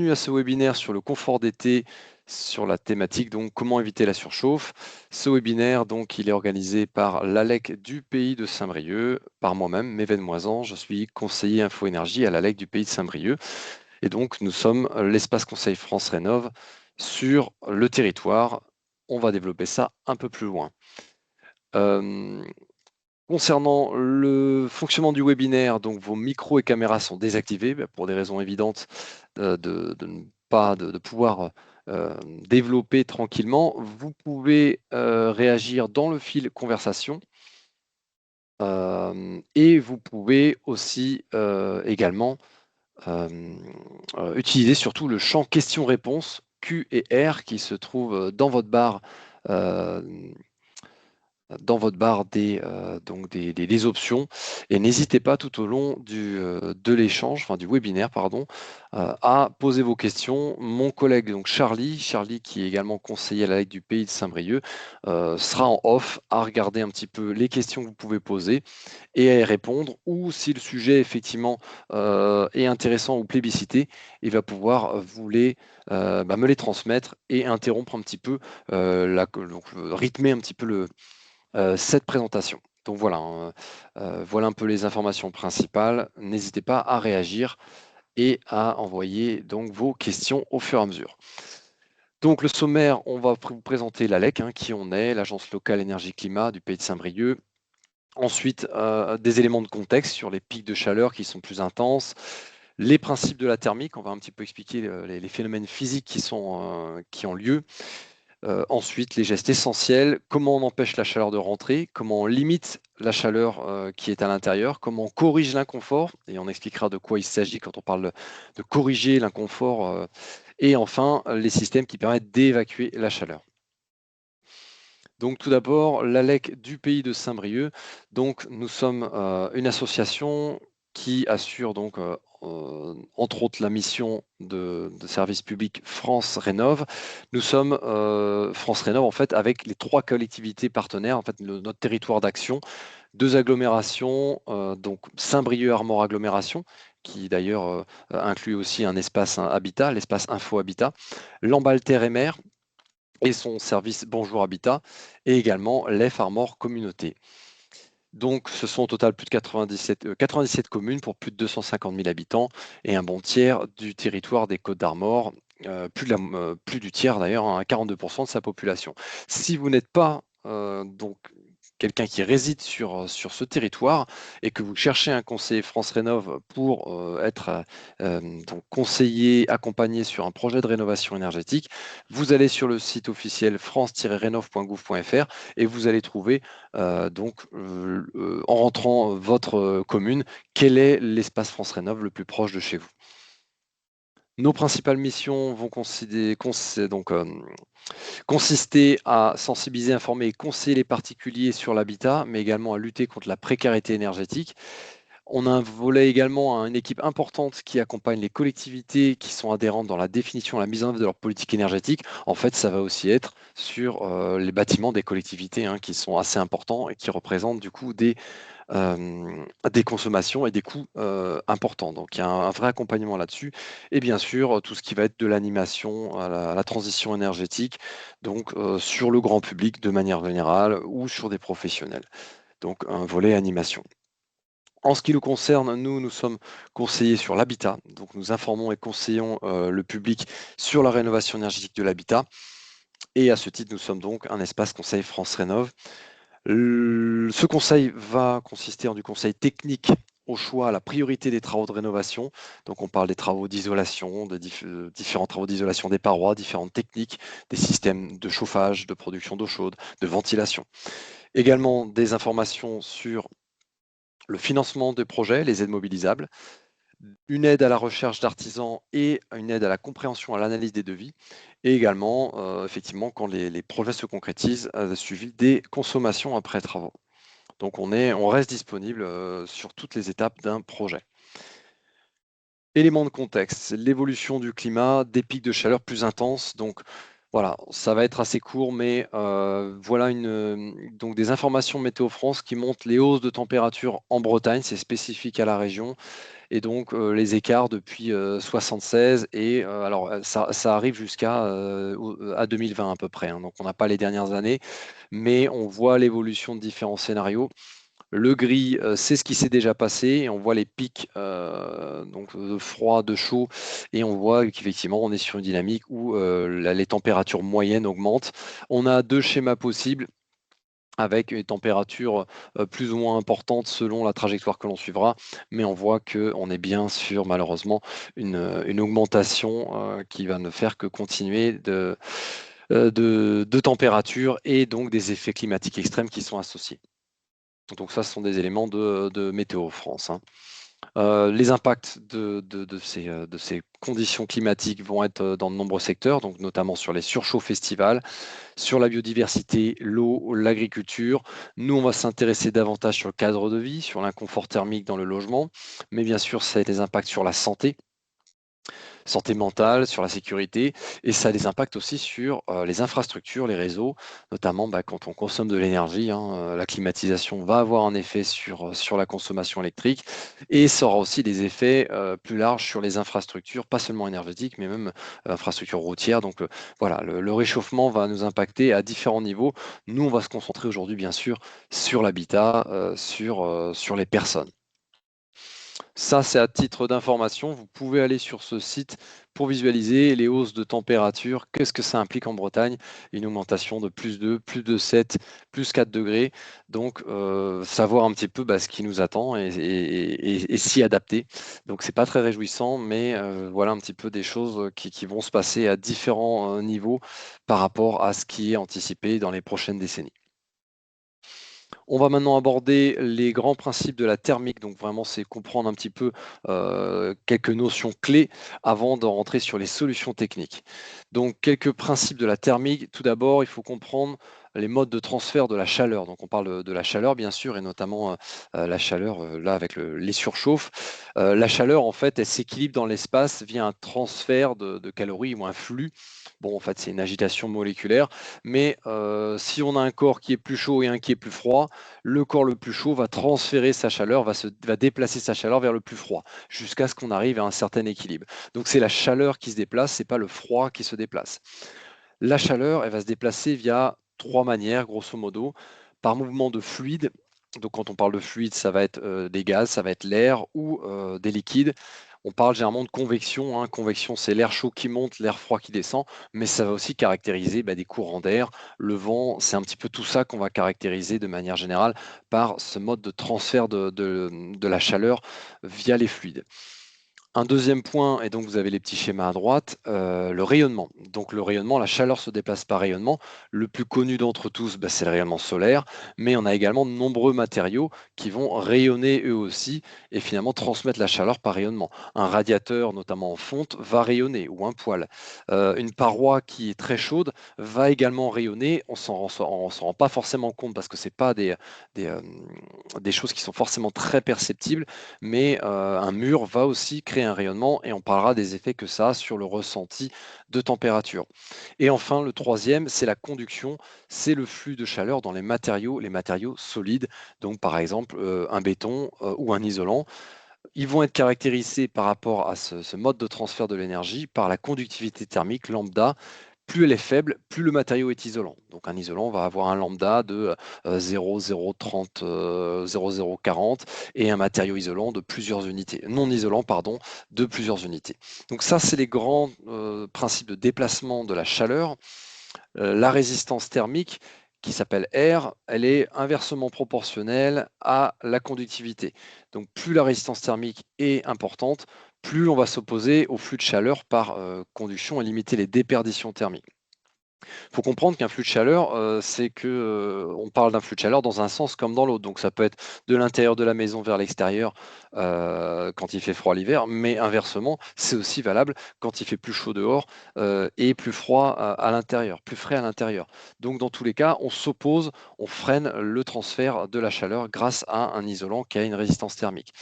bienvenue à ce webinaire sur le confort d'été, sur la thématique donc comment éviter la surchauffe. Ce webinaire donc il est organisé par l'ALEC du pays de Saint-Brieuc, par moi-même, Méven Moisan, je suis conseiller info énergie à l'ALEC du pays de Saint-Brieuc. Et donc nous sommes l'espace conseil France Rénov sur le territoire. On va développer ça un peu plus loin. Concernant le fonctionnement du webinaire, donc vos micros et caméras sont désactivés pour des raisons évidentes de ne pas de pouvoir développer tranquillement. Vous pouvez réagir dans le fil conversation et vous pouvez aussi également utiliser surtout le champ questions-réponses Q et R qui se trouve dans votre barre des options, et n'hésitez pas tout au long de l'échange, enfin du webinaire, pardon, à poser vos questions. Mon collègue donc Charlie qui est également conseiller à la LEC du pays de Saint-Brieuc, sera en off à regarder un petit peu les questions que vous pouvez poser et à y répondre, ou si le sujet effectivement est intéressant ou plébiscité, il va pouvoir me les transmettre et interrompre un petit peu, rythmer un petit peu cette présentation. Donc voilà, voilà un peu les informations principales. N'hésitez pas à réagir et à envoyer donc vos questions au fur et à mesure. Donc le sommaire, on va vous présenter l'ALEC, qui on est, l'Agence locale énergie-climat du pays de Saint-Brieuc. Ensuite, des éléments de contexte sur les pics de chaleur qui sont plus intenses, les principes de la thermique, on va un petit peu expliquer les phénomènes physiques qui ont lieu. Ensuite, les gestes essentiels, comment on empêche la chaleur de rentrer, comment on limite la chaleur qui est à l'intérieur, comment on corrige l'inconfort, et on expliquera de quoi il s'agit quand on parle de corriger l'inconfort, et enfin, les systèmes qui permettent d'évacuer la chaleur. Donc tout d'abord, l'ALEC du pays de Saint-Brieuc. Donc nous sommes une association qui assure donc entre autres la mission de service public France Rénov. Nous sommes France Rénov en fait avec les 3 collectivités partenaires, en fait notre territoire d'action, 2 agglomérations, donc Saint-Brieuc Armor Agglomération, qui d'ailleurs inclut aussi un espace habitat, l'espace Info Habitat, Lamballe Terre et Mer, et son service Bonjour Habitat, et également l'EF Armor Communauté. Donc ce sont au total plus de 97 communes pour plus de 250 000 habitants et un bon tiers du territoire des Côtes d'Armor, plus du tiers d'ailleurs, 42% de sa population. Si vous n'êtes pas donc quelqu'un qui réside sur ce territoire et que vous cherchez un conseiller France Rénov pour être donc conseiller, accompagné sur un projet de rénovation énergétique, vous allez sur le site officiel france-rénov.gouv.fr et vous allez trouver en rentrant votre commune, quel est l'espace France Rénov le plus proche de chez vous. Nos principales missions vont consister à sensibiliser, informer et conseiller les particuliers sur l'habitat, mais également à lutter contre la précarité énergétique. On a un volet également, une équipe importante qui accompagne les collectivités qui sont adhérentes dans la définition et la mise en œuvre de leur politique énergétique. En fait, ça va aussi être sur les bâtiments des collectivités qui sont assez importants et qui représentent du coup des consommations et des coûts importants. Donc il y a un vrai accompagnement là-dessus. Et bien sûr, tout ce qui va être de l'animation à la transition énergétique, donc sur le grand public de manière générale ou sur des professionnels. Donc un volet animation. En ce qui nous concerne, nous sommes conseillers sur l'habitat. Donc nous informons et conseillons le public sur la rénovation énergétique de l'habitat. Et à ce titre, nous sommes donc un espace conseil France Rénov. Ce conseil va consister en du conseil technique au choix, à la priorité des travaux de rénovation. Donc on parle des travaux d'isolation, de différents travaux d'isolation des parois, différentes techniques, des systèmes de chauffage, de production d'eau chaude, de ventilation. Également des informations sur le financement des projets, les aides mobilisables, une aide à la recherche d'artisans et une aide à la compréhension, à l'analyse des devis, et également, effectivement, quand les projets se concrétisent, suivi des consommations après travaux. Donc on reste disponible sur toutes les étapes d'un projet. Éléments de contexte, l'évolution du climat, des pics de chaleur plus intenses. Donc voilà, ça va être assez court, mais voilà donc des informations Météo France qui montrent les hausses de température en Bretagne, c'est spécifique à la région, et donc les écarts depuis 76 et alors ça arrive jusqu'à à 2020 à peu près, hein, donc on n'a pas les dernières années, mais on voit l'évolution de différents scénarios. Le gris, c'est ce qui s'est déjà passé et on voit les pics donc de froid, de chaud et on voit qu'effectivement on est sur une dynamique où les températures moyennes augmentent. On a 2 schémas possibles avec une température plus ou moins importante selon la trajectoire que l'on suivra, mais on voit qu'on est bien sur malheureusement une augmentation qui va ne faire que continuer de température et donc des effets climatiques extrêmes qui sont associés. Donc ça, ce sont des éléments de Météo France, hein. Les impacts de ces conditions climatiques vont être dans de nombreux secteurs, donc notamment sur les surchauffes estivales, sur la biodiversité, l'eau, l'agriculture. Nous, on va s'intéresser davantage sur le cadre de vie, sur l'inconfort thermique dans le logement, mais bien sûr, ça a des impacts sur la santé mentale, sur la sécurité, et ça a des impacts aussi sur les infrastructures, les réseaux, notamment quand on consomme de l'énergie, hein, la climatisation va avoir un effet sur la consommation électrique, et ça aura aussi des effets plus larges sur les infrastructures, pas seulement énergétiques, mais même infrastructures routières. Donc voilà, le réchauffement va nous impacter à différents niveaux. Nous, on va se concentrer aujourd'hui, bien sûr, sur l'habitat, sur les personnes. Ça, c'est à titre d'information. Vous pouvez aller sur ce site pour visualiser les hausses de température. Qu'est-ce que ça implique en Bretagne? Une augmentation de plus 2, plus de 7, plus 4 degrés. Donc, savoir un petit peu ce qui nous attend et s'y adapter. Donc, c'est pas très réjouissant, mais voilà un petit peu des choses qui vont se passer à différents niveaux par rapport à ce qui est anticipé dans les prochaines décennies. On va maintenant aborder les grands principes de la thermique. Donc vraiment, c'est comprendre un petit peu quelques notions clés avant de rentrer sur les solutions techniques. Donc quelques principes de la thermique. Tout d'abord, il faut comprendre les modes de transfert de la chaleur. Donc on parle de la chaleur bien sûr et notamment la chaleur là avec les surchauffes. La chaleur en fait elle s'équilibre dans l'espace via un transfert de calories ou un flux. Bon en fait c'est une agitation moléculaire, mais si on a un corps qui est plus chaud et un qui est plus froid, le corps le plus chaud va transférer sa chaleur, va déplacer sa chaleur vers le plus froid, jusqu'à ce qu'on arrive à un certain équilibre. Donc c'est la chaleur qui se déplace, c'est pas le froid qui se déplace. La chaleur, elle va se déplacer via 3 manières, grosso modo, par mouvement de fluide. Donc quand on parle de fluide, ça va être des gaz, ça va être l'air ou des liquides. On parle généralement de convection, hein. Convection, c'est l'air chaud qui monte, l'air froid qui descend, mais ça va aussi caractériser des courants d'air, le vent. C'est un petit peu tout ça qu'on va caractériser de manière générale par ce mode de transfert de la chaleur via les fluides. Un deuxième point, et donc vous avez les petits schémas à droite, le rayonnement. Donc le rayonnement, la chaleur se déplace par rayonnement. Le plus connu d'entre tous, c'est le rayonnement solaire, mais on a également de nombreux matériaux qui vont rayonner eux aussi et finalement transmettre la chaleur par rayonnement. Un radiateur, notamment en fonte, va rayonner, ou un poêle. Une paroi qui est très chaude va également rayonner. On s'en rend pas forcément compte parce que ce n'est pas des, euh, des choses qui sont forcément très perceptibles, mais un mur va aussi créer un rayonnement et on parlera des effets que ça a sur le ressenti de température. Et enfin, le troisième, c'est la conduction, c'est le flux de chaleur dans les matériaux solides, donc par exemple un béton ou un isolant. Ils vont être caractérisés par rapport à ce mode de transfert de l'énergie par la conductivité thermique lambda. Plus elle est faible, plus le matériau est isolant. Donc un isolant va avoir un lambda de 0,030, 0,040 et un matériau isolant de plusieurs unités, non isolant, pardon, de plusieurs unités. Donc ça, c'est les grands principes de déplacement de la chaleur. La résistance thermique, qui s'appelle R, elle est inversement proportionnelle à la conductivité. Donc plus la résistance thermique est importante, plus on va s'opposer au flux de chaleur par conduction et limiter les déperditions thermiques. Il faut comprendre qu'un flux de chaleur, c'est que, on parle d'un flux de chaleur dans un sens comme dans l'autre. Donc ça peut être de l'intérieur de la maison vers l'extérieur, quand il fait froid l'hiver, mais inversement, c'est aussi valable quand il fait plus chaud dehors, et plus froid à l'intérieur, plus frais à l'intérieur. Donc dans tous les cas, on s'oppose, on freine le transfert de la chaleur grâce à un isolant qui a une résistance thermique.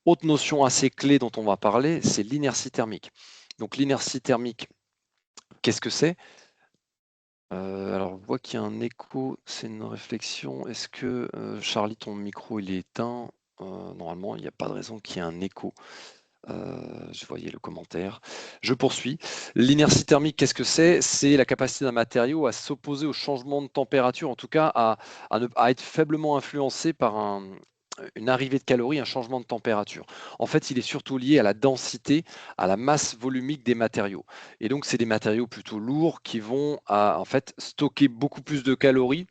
Autre notion assez clé dont on va parler, c'est l'inertie thermique. Donc l'inertie thermique, qu'est-ce que c'est? Alors, je vois qu'il y a un écho, c'est une réflexion. Est-ce que, Charlie, ton micro, il est éteint? Normalement, il n'y a pas de raison qu'il y ait un écho. Je voyais le commentaire. Je poursuis. L'inertie thermique, qu'est-ce que c'est? C'est la capacité d'un matériau à s'opposer au changement de température, en tout cas à être faiblement influencé par une arrivée de calories, un changement de température. En fait, il est surtout lié à la densité, à la masse volumique des matériaux. Et donc, c'est des matériaux plutôt lourds qui vont en fait stocker beaucoup plus de calories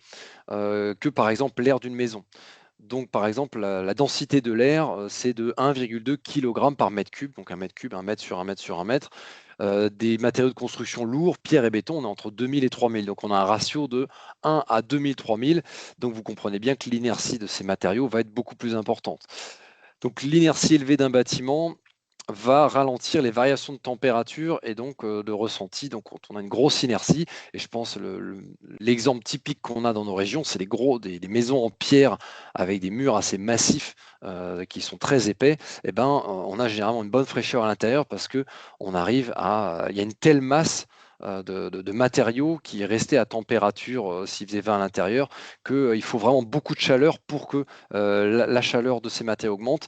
que par exemple l'air d'une maison. Donc, par exemple, la densité de l'air, c'est de 1,2 kg par mètre cube, donc un mètre cube, 1 mètre sur 1 mètre sur 1 mètre. Des matériaux de construction lourds, pierre et béton, on est entre 2000 et 3000. Donc, on a un ratio de 1 à 2000-3000. Donc, vous comprenez bien que l'inertie de ces matériaux va être beaucoup plus importante. Donc, l'inertie élevée d'un bâtiment va ralentir les variations de température et donc de ressenti. Donc, quand on a une grosse inertie, et je pense l'exemple typique qu'on a dans nos régions, c'est des maisons en pierre avec des murs assez massifs qui sont très épais. Et ben, on a généralement une bonne fraîcheur à l'intérieur parce que il y a une telle masse de matériaux qui est resté à température s'il faisait 20 à l'intérieur, qu'il faut vraiment beaucoup de chaleur pour que la chaleur de ces matériaux augmente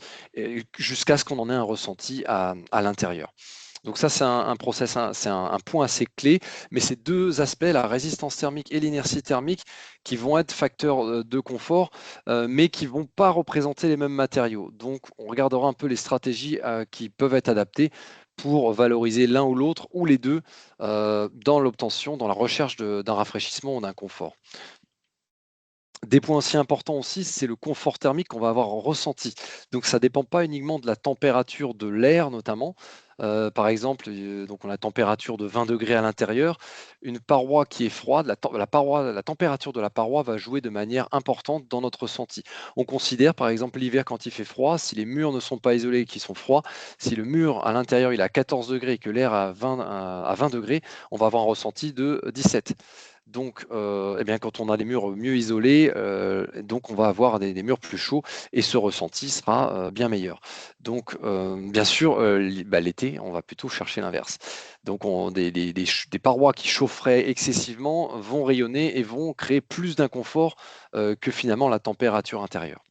jusqu'à ce qu'on en ait un ressenti à l'intérieur. Donc ça, c'est un process, c'est un point assez clé, mais ces deux aspects, la résistance thermique et l'inertie thermique, qui vont être facteurs de confort, mais qui ne vont pas représenter les mêmes matériaux. Donc on regardera un peu les stratégies qui peuvent être adaptées pour valoriser l'un ou l'autre, ou les deux, dans l'obtention, dans la recherche d'un rafraîchissement ou d'un confort. Des points aussi importants aussi, c'est le confort thermique qu'on va avoir en ressenti. Donc ça ne dépend pas uniquement de la température de l'air notamment. Par exemple, donc on a la température de 20 degrés à l'intérieur. Une paroi qui est froide, la température de la paroi va jouer de manière importante dans notre ressenti. On considère par exemple l'hiver quand il fait froid, si les murs ne sont pas isolés et qu'ils sont froids, si le mur à l'intérieur il est à 14 degrés et que l'air à 20 degrés, on va avoir un ressenti de 17. Donc, eh bien, quand on a des murs mieux isolés, donc on va avoir des murs plus chauds et ce ressenti sera bien meilleur. Donc, bien sûr, l'été, on va plutôt chercher l'inverse. Donc, des parois qui chaufferaient excessivement vont rayonner et vont créer plus d'inconfort que finalement la température intérieure.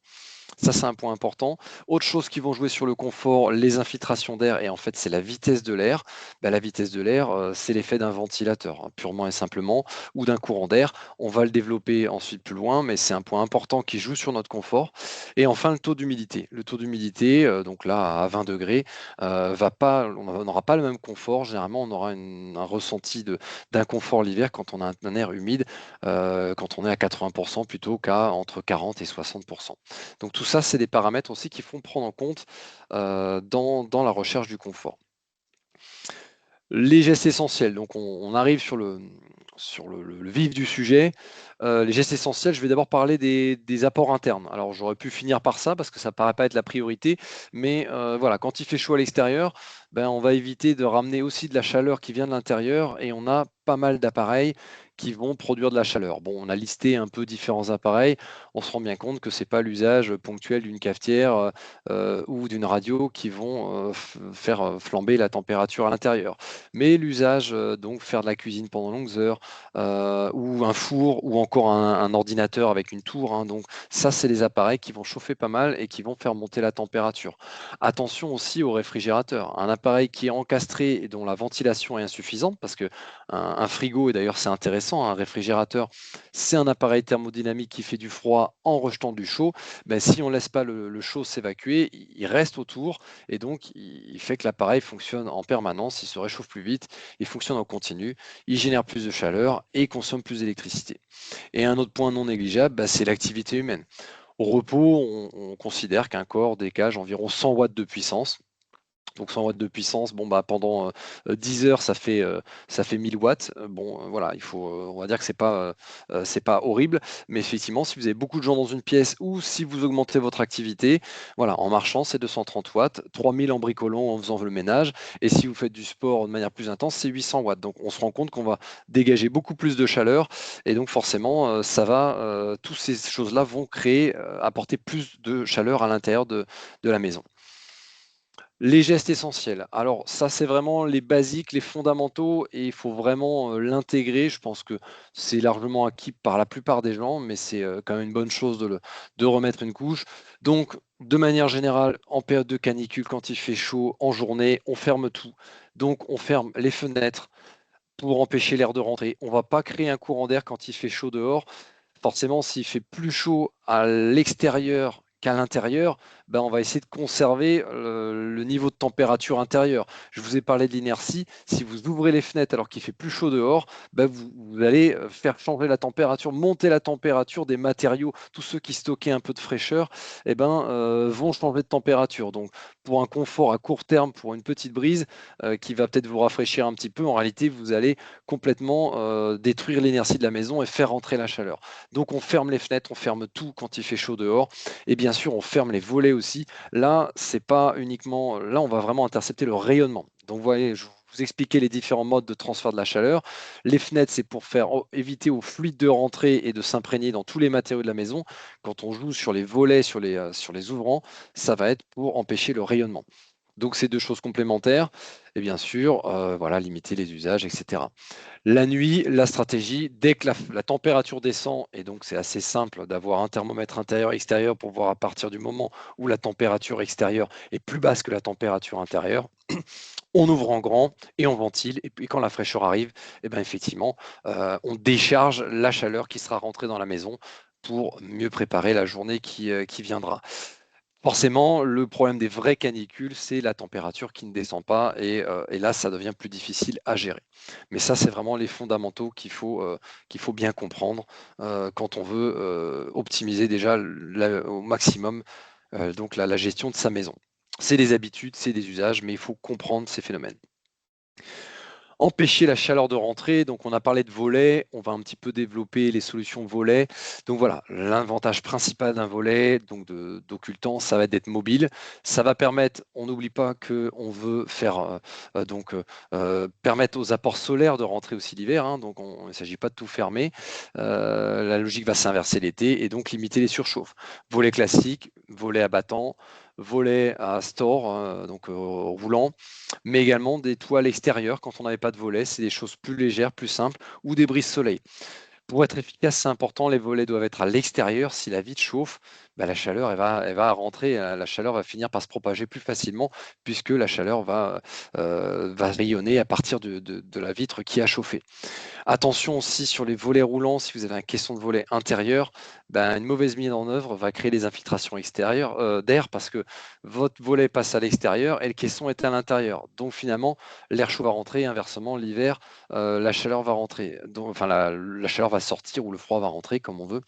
Ça, c'est un point important. Autre chose qui vont jouer sur le confort, les infiltrations d'air, et en fait, c'est la vitesse de l'air. La vitesse de l'air, c'est l'effet d'un ventilateur, hein, purement et simplement, ou d'un courant d'air. On va le développer ensuite plus loin, mais c'est un point important qui joue sur notre confort. Et enfin, le taux d'humidité. Le taux d'humidité, donc là, à 20 degrés, on n'aura pas le même confort. Généralement, on aura un ressenti d'inconfort l'hiver quand on a un air humide, quand on est à 80% plutôt qu'à entre 40 et 60%. Donc tout ça, c'est des paramètres aussi qu'il faut prendre en compte dans la recherche du confort. Les gestes essentiels, donc on arrive sur le vif du sujet. Les gestes essentiels, je vais d'abord parler des apports internes. Alors j'aurais pu finir par ça parce que ça ne paraît pas être la priorité, mais voilà, quand il fait chaud à l'extérieur, ben, on va éviter de ramener aussi de la chaleur qui vient de l'intérieur et on a pas mal d'appareils qui vont produire de la chaleur. Bon, on a listé un peu différents appareils, on se rend bien compte que ce n'est pas l'usage ponctuel d'une cafetière ou d'une radio qui vont faire flamber la température à l'intérieur. Mais l'usage, donc faire de la cuisine pendant de longues heures, ou un four, ou encore un ordinateur avec une tour, hein, donc ça, c'est les appareils qui vont chauffer pas mal et qui vont faire monter la température. Attention aussi au réfrigérateur. Un appareil qui est encastré et dont la ventilation est insuffisante, parce que un frigo, et d'ailleurs c'est intéressant, un réfrigérateur, c'est un appareil thermodynamique qui fait du froid en rejetant du chaud. Ben, si on ne laisse pas le chaud s'évacuer, il reste autour et donc il fait que l'appareil fonctionne en permanence, il se réchauffe plus vite, il fonctionne en continu, il génère plus de chaleur et consomme plus d'électricité. Et un autre point non négligeable, bah, c'est l'activité humaine. Au repos, on considère qu'un corps dégage environ 100 watts de puissance. Donc 100 watts de puissance, bon, bah, pendant 10 heures, ça fait 1000 watts. Bon, voilà, on va dire que c'est pas horrible, mais effectivement, si vous avez beaucoup de gens dans une pièce ou si vous augmentez votre activité, voilà, en marchant, c'est 230 watts, 3000 en bricolant, en faisant le ménage, et si vous faites du sport de manière plus intense, c'est 800 watts. Donc on se rend compte qu'on va dégager beaucoup plus de chaleur, et donc forcément, toutes ces choses-là vont apporter plus de chaleur à l'intérieur de la maison. Les gestes essentiels. Alors ça, c'est vraiment les basiques, les fondamentaux et il faut vraiment, l'intégrer. Je pense que c'est largement acquis par la plupart des gens, mais c'est, quand même une bonne chose de remettre une couche. Donc de manière générale, en période de canicule, quand il fait chaud, en journée, on ferme tout. Donc on ferme les fenêtres pour empêcher l'air de rentrer. On ne va pas créer un courant d'air quand il fait chaud dehors. Forcément, s'il fait plus chaud à l'extérieur qu'à l'intérieur, ben, on va essayer de conserver le niveau de température intérieure. Je vous ai parlé de l'inertie. Si vous ouvrez les fenêtres alors qu'il fait plus chaud dehors, ben, vous allez faire changer la température, monter la température des matériaux. Tous ceux qui stockaient un peu de fraîcheur eh ben, vont changer de température. Donc, pour un confort à court terme, pour une petite brise qui va peut-être vous rafraîchir un petit peu, en réalité, vous allez complètement détruire l'inertie de la maison et faire rentrer la chaleur. Donc on ferme les fenêtres, on ferme tout quand il fait chaud dehors et bien sûr on ferme les volets aussi. Là, c'est pas uniquement là on va vraiment intercepter le rayonnement. Donc vous voyez, je vous expliquais les différents modes de transfert de la chaleur. Les fenêtres, c'est pour faire éviter au fluide de rentrer et de s'imprégner dans tous les matériaux de la maison. Quand on joue sur les volets, sur les ouvrants, ça va être pour empêcher le rayonnement. Donc c'est deux choses complémentaires et bien sûr, voilà, limiter les usages, etc. La nuit, la stratégie, dès que la température descend, et donc c'est assez simple d'avoir un thermomètre intérieur-extérieur pour voir à partir du moment où la température extérieure est plus basse que la température intérieure, on ouvre en grand et on ventile. Et puis quand la fraîcheur arrive, eh ben effectivement, on décharge la chaleur qui sera rentrée dans la maison pour mieux préparer la journée qui viendra. Forcément, le problème des vraies canicules, c'est la température qui ne descend pas et là, ça devient plus difficile à gérer. Mais ça, c'est vraiment les fondamentaux qu'il faut bien comprendre, quand on veut, optimiser déjà au maximum, donc la gestion de sa maison. C'est des habitudes, c'est des usages, mais il faut comprendre ces phénomènes. Empêcher la chaleur de rentrer, donc on a parlé de volet, on va un petit peu développer les solutions volet. Donc voilà, l'avantage principal d'un volet, donc d'occultant, ça va être d'être mobile. Ça va permettre, on n'oublie pas qu'on veut faire permettre aux apports solaires de rentrer aussi l'hiver, hein, donc il ne s'agit pas de tout fermer. La logique va s'inverser l'été et donc limiter les surchauffes. Volet classique, volet abattant, volet à store, donc roulant, mais également des toiles extérieures quand on n'avait pas de volets. C'est des choses plus légères, plus simples, ou des brises-soleil. Pour être efficace, c'est important, les volets doivent être à l'extérieur. Si la vitre chauffe, bah, la chaleur elle va rentrer, la chaleur va finir par se propager plus facilement puisque la chaleur va rayonner à partir de la vitre qui a chauffé. Attention aussi sur les volets roulants, si vous avez un caisson de volet intérieur, ben, une mauvaise mise en œuvre va créer des infiltrations extérieures d'air parce que votre volet passe à l'extérieur et le caisson est à l'intérieur. Donc finalement, l'air chaud va rentrer et inversement, l'hiver, la chaleur va rentrer. Donc, enfin, la chaleur va sortir ou le froid va rentrer comme on veut.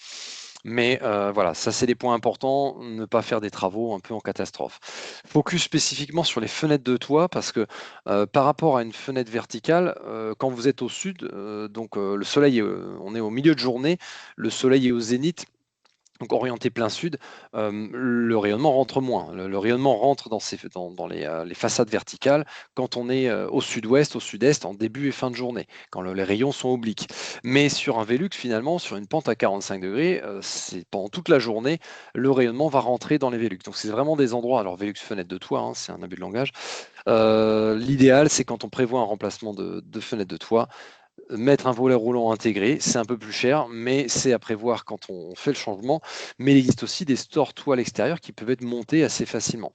Mais voilà, ça c'est des points importants, ne pas faire des travaux un peu en catastrophe. Focus spécifiquement sur les fenêtres de toit parce que par rapport à une fenêtre verticale, quand vous êtes au sud, donc le soleil, on est au milieu de journée, le soleil est au zénith, donc orienté plein sud, le rayonnement rentre moins. Le rayonnement rentre dans les façades verticales quand on est au sud-ouest, au sud-est, en début et fin de journée, quand les rayons sont obliques. Mais sur un Velux, finalement, sur une pente à 45 degrés, c'est pendant toute la journée, le rayonnement va rentrer dans les Velux. Donc c'est vraiment des endroits, alors Velux fenêtre de toit, hein, c'est un abus de langage. L'idéal, c'est quand on prévoit un remplacement de fenêtre de toit, mettre un volet roulant intégré, c'est un peu plus cher, mais c'est à prévoir quand on fait le changement. Mais il existe aussi des stores toits à l'extérieur qui peuvent être montés assez facilement,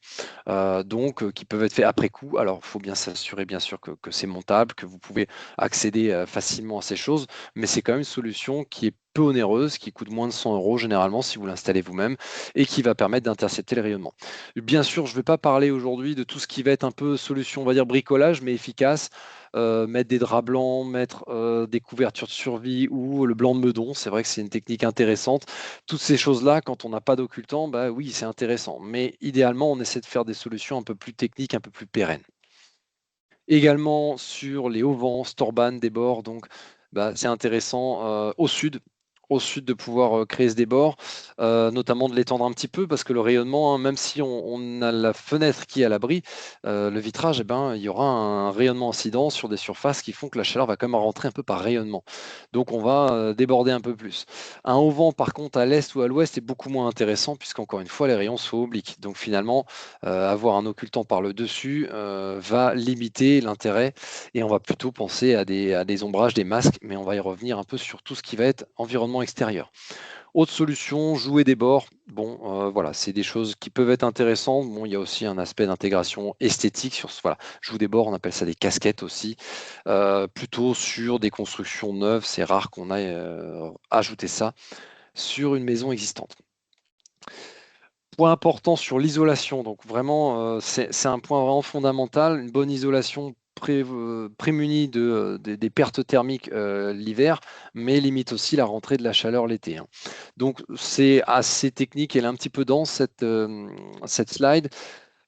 donc qui peuvent être faits après coup. Alors, il faut bien s'assurer, bien sûr, que c'est montable, que vous pouvez accéder facilement à ces choses, mais c'est quand même une solution qui est peu onéreuse, qui coûte moins de 100 euros généralement si vous l'installez vous-même et qui va permettre d'intercepter le rayonnement. Bien sûr, je ne vais pas parler aujourd'hui de tout ce qui va être un peu solution, on va dire bricolage, mais efficace. Mettre des draps blancs, mettre des couvertures de survie ou le blanc de meudon. C'est vrai que c'est une technique intéressante. Toutes ces choses-là, quand on n'a pas d'occultant, bah oui, c'est intéressant. Mais idéalement, on essaie de faire des solutions un peu plus techniques, un peu plus pérennes. Également sur les auvents, Storban, des bords, donc bah, c'est intéressant au sud. au sud de pouvoir créer ce débord, notamment de l'étendre un petit peu parce que le rayonnement, hein, même si on a la fenêtre qui est à l'abri, le vitrage, eh ben, il y aura un rayonnement incident sur des surfaces qui font que la chaleur va quand même rentrer un peu par rayonnement. Donc on va déborder un peu plus. Un auvent, par contre, à l'est ou à l'ouest est beaucoup moins intéressant puisqu'encore une fois, les rayons sont obliques. Donc finalement, avoir un occultant par le dessus va limiter l'intérêt et on va plutôt penser à des ombrages, des masques, mais on va y revenir un peu sur tout ce qui va être environnement extérieur. Autre solution, jouer des bords. Bon, voilà, c'est des choses qui peuvent être intéressantes. Bon, il y a aussi un aspect d'intégration esthétique sur ce, voilà, joue des bords, on appelle ça des casquettes aussi. Plutôt sur des constructions neuves, c'est rare qu'on aille ajouter ça sur une maison existante. Point important sur l'isolation, donc vraiment, c'est un point vraiment fondamental. Une bonne isolation prémunie des pertes thermiques l'hiver, mais limite aussi la rentrée de la chaleur l'été, hein. Donc c'est assez technique, elle est un petit peu dense cette slide.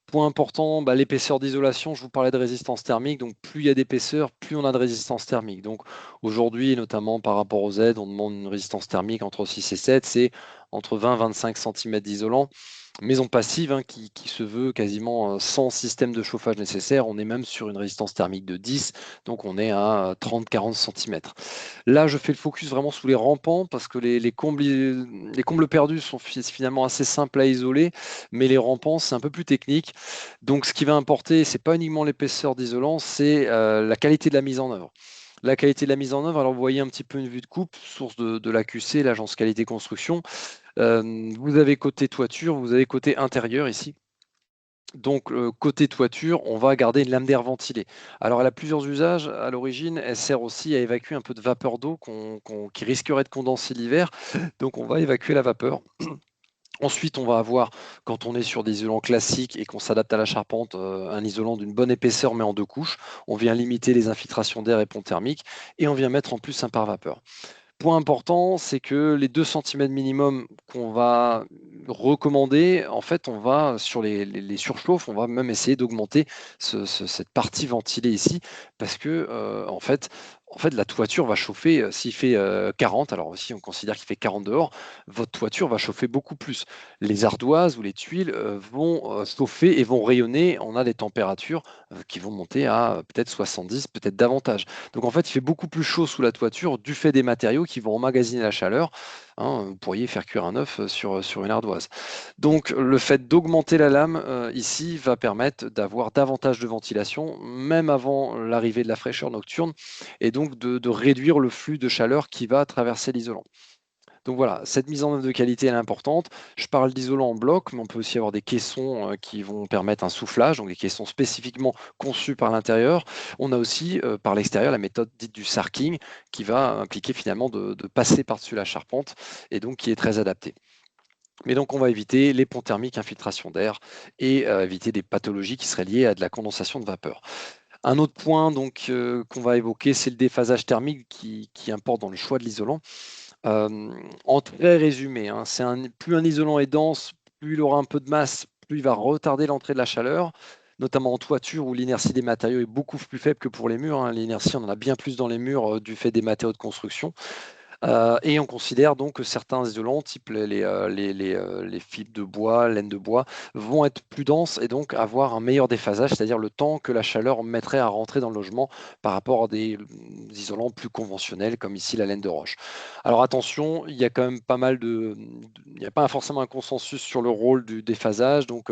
Point important, bah, l'épaisseur d'isolation, je vous parlais de résistance thermique, donc plus il y a d'épaisseur, plus on a de résistance thermique. Donc aujourd'hui, notamment par rapport aux Z, on demande une résistance thermique entre 6 et 7, c'est entre 20 et 25 cm d'isolant. Maison passive, hein, qui se veut quasiment sans système de chauffage nécessaire, on est même sur une résistance thermique de 10, donc on est à 30-40 cm. Là, je fais le focus vraiment sous les rampants parce que les combles perdus sont finalement assez simples à isoler, mais les rampants, c'est un peu plus technique. Donc, ce qui va importer, c'est pas uniquement l'épaisseur d'isolant, c'est la qualité de la mise en œuvre. La qualité de la mise en œuvre, alors vous voyez un petit peu une vue de coupe, source de l'AQC, l'agence qualité construction. Vous avez côté toiture, vous avez côté intérieur ici. Donc, côté toiture, on va garder une lame d'air ventilée. Alors, elle a plusieurs usages. À l'origine, elle sert aussi à évacuer un peu de vapeur d'eau qui risquerait de condenser l'hiver. Donc, on va évacuer la vapeur. Ensuite, on va avoir, quand on est sur des isolants classiques et qu'on s'adapte à la charpente, un isolant d'une bonne épaisseur, mais en deux couches. On vient limiter les infiltrations d'air et ponts thermiques et on vient mettre en plus un pare-vapeur. Point important, c'est que les 2 cm minimum qu'on va recommander, en fait, on va sur les surchauffes, on va même essayer d'augmenter cette partie ventilée ici parce que, en fait, la toiture va chauffer, s'il fait 40, alors aussi on considère qu'il fait 40 dehors, votre toiture va chauffer beaucoup plus. Les ardoises ou les tuiles vont chauffer et vont rayonner. On a des températures qui vont monter à peut-être 70, peut-être davantage. Donc en fait, il fait beaucoup plus chaud sous la toiture du fait des matériaux qui vont emmagasiner la chaleur, hein. Vous pourriez faire cuire un œuf sur une ardoise. Donc le fait d'augmenter la lame ici va permettre d'avoir davantage de ventilation, même avant l'arrivée de la fraîcheur nocturne, et donc de réduire le flux de chaleur qui va traverser l'isolant. Donc voilà, cette mise en œuvre de qualité, elle est importante. Je parle d'isolant en bloc, mais on peut aussi avoir des caissons qui vont permettre un soufflage, donc des caissons spécifiquement conçus par l'intérieur. On a aussi par l'extérieur la méthode dite du sarking qui va impliquer finalement de passer par-dessus la charpente et donc qui est très adaptée. Mais donc on va éviter les ponts thermiques, infiltration d'air et éviter des pathologies qui seraient liées à de la condensation de vapeur. Un autre point donc qu'on va évoquer, c'est le déphasage thermique qui importe dans le choix de l'isolant. En très résumé, hein, plus un isolant est dense, plus il aura un peu de masse, plus il va retarder l'entrée de la chaleur, notamment en toiture où l'inertie des matériaux est beaucoup plus faible que pour les murs, hein. L'inertie, on en a bien plus dans les murs du fait des matériaux de construction. Et on considère donc que certains isolants, type les fibres de bois, laine de bois, vont être plus denses et donc avoir un meilleur déphasage, c'est-à-dire le temps que la chaleur mettrait à rentrer dans le logement par rapport à des isolants plus conventionnels, comme ici la laine de roche. Alors attention, il y a quand même pas mal il n'y a pas forcément un consensus sur le rôle du déphasage, donc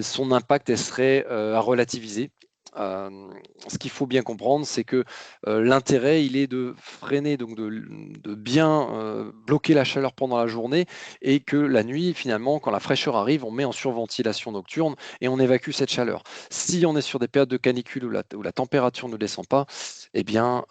son impact elle serait à relativiser. Euh, Ce qu'il faut bien comprendre, c'est que l'intérêt, il est de freiner, donc de bien bloquer la chaleur pendant la journée et que la nuit, finalement, quand la fraîcheur arrive, on met en surventilation nocturne et on évacue cette chaleur. Si on est sur des périodes de canicule où la température ne descend pas, eh bien,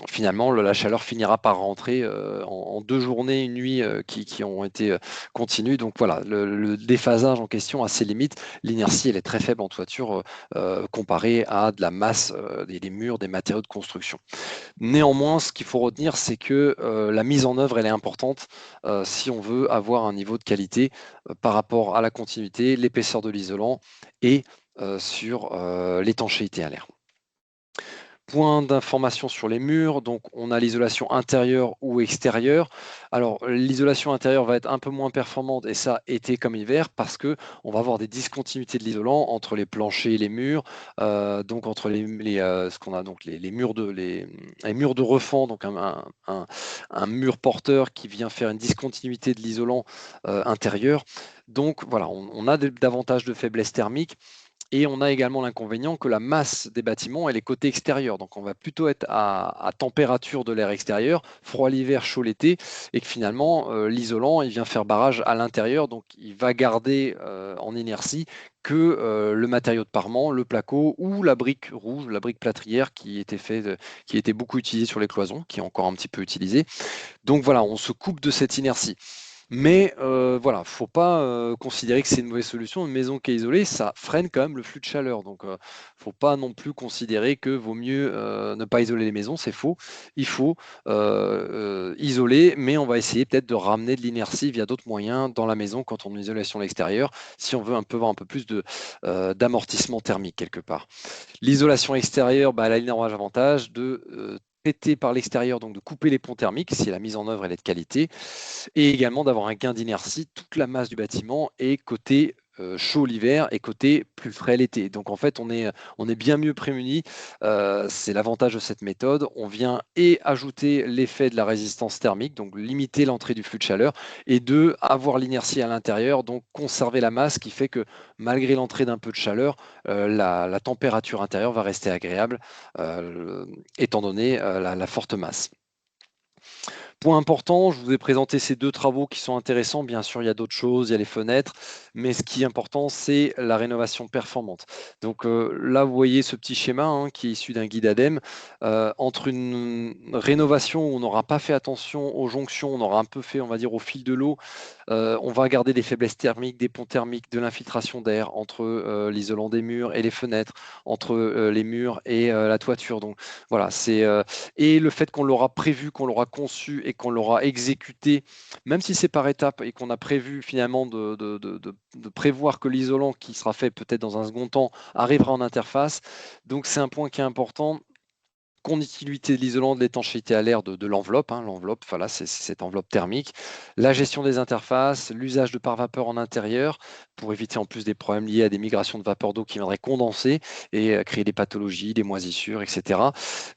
finalement, la chaleur finira par rentrer en deux journées, une nuit qui ont été continues. Donc voilà, le déphasage en question a ses limites. L'inertie, elle est très faible en toiture comparée à de la masse des murs, des matériaux de construction. Néanmoins, ce qu'il faut retenir, c'est que la mise en œuvre, elle est importante si on veut avoir un niveau de qualité par rapport à la continuité, l'épaisseur de l'isolant et sur l'étanchéité à l'air. Point d'information sur les murs, donc on a l'isolation intérieure ou extérieure. Alors l'isolation intérieure va être un peu moins performante, et ça été comme hiver, parce que on va avoir des discontinuités de l'isolant entre les planchers et les murs, donc entre ce qu'on a donc les murs de refend, donc un mur porteur qui vient faire une discontinuité de l'isolant intérieur. Donc voilà, on a davantage de faiblesse thermique. Et on a également l'inconvénient que la masse des bâtiments, elle est côté extérieur. Donc on va plutôt être à température de l'air extérieur, froid l'hiver, chaud l'été, et que finalement, l'isolant, il vient faire barrage à l'intérieur. Donc il va garder en inertie que le matériau de parement, le placo ou la brique rouge, la brique plâtrière qui était beaucoup utilisée sur les cloisons, qui est encore un petit peu utilisée. Donc voilà, on se coupe de cette inertie. Mais voilà, faut pas considérer que c'est une mauvaise solution. Une maison qui est isolée, ça freine quand même le flux de chaleur. Donc, faut pas non plus considérer que vaut mieux ne pas isoler les maisons. C'est faux. Il faut isoler, mais on va essayer peut-être de ramener de l'inertie via d'autres moyens dans la maison quand on est en isolation de l'extérieur, si on veut avoir un peu plus d'amortissement thermique quelque part. L'isolation extérieure, bah, elle a l'énorme avantage de traiter par l'extérieur, donc de couper les ponts thermiques si la mise en œuvre elle est de qualité, et également d'avoir un gain d'inertie. Toute la masse du bâtiment est côté chaud l'hiver et côté plus frais l'été. Donc en fait, on est bien mieux prémuni. C'est l'avantage de cette méthode. On vient et ajouter l'effet de la résistance thermique, donc limiter l'entrée du flux de chaleur, et deux, avoir l'inertie à l'intérieur, donc conserver la masse, qui fait que malgré l'entrée d'un peu de chaleur, la température intérieure va rester agréable, étant donné la forte masse. Point important, je vous ai présenté ces deux travaux qui sont intéressants. Bien sûr, il y a d'autres choses, il y a les fenêtres, mais ce qui est important, c'est la rénovation performante. Donc là, vous voyez ce petit schéma hein, qui est issu d'un guide ADEME. Entre une rénovation où on n'aura pas fait attention aux jonctions, on aura un peu fait, on va dire, au fil de l'eau, on va garder des faiblesses thermiques, des ponts thermiques, de l'infiltration d'air entre l'isolant des murs et les fenêtres, entre les murs et la toiture. Donc voilà, et le fait qu'on l'aura prévu, qu'on l'aura conçu et qu'on l'aura exécuté, même si c'est par étapes et qu'on a prévu finalement de prévoir que l'isolant qui sera fait peut-être dans un second temps arrivera en interface. Donc c'est un point qui est important. Continuité de l'isolant, de l'étanchéité à l'air de l'enveloppe. Hein, l'enveloppe, voilà, c'est cette enveloppe thermique. La gestion des interfaces, l'usage de pare-vapeur en intérieur pour éviter en plus des problèmes liés à des migrations de vapeur d'eau qui viendraient condenser et créer des pathologies, des moisissures, etc.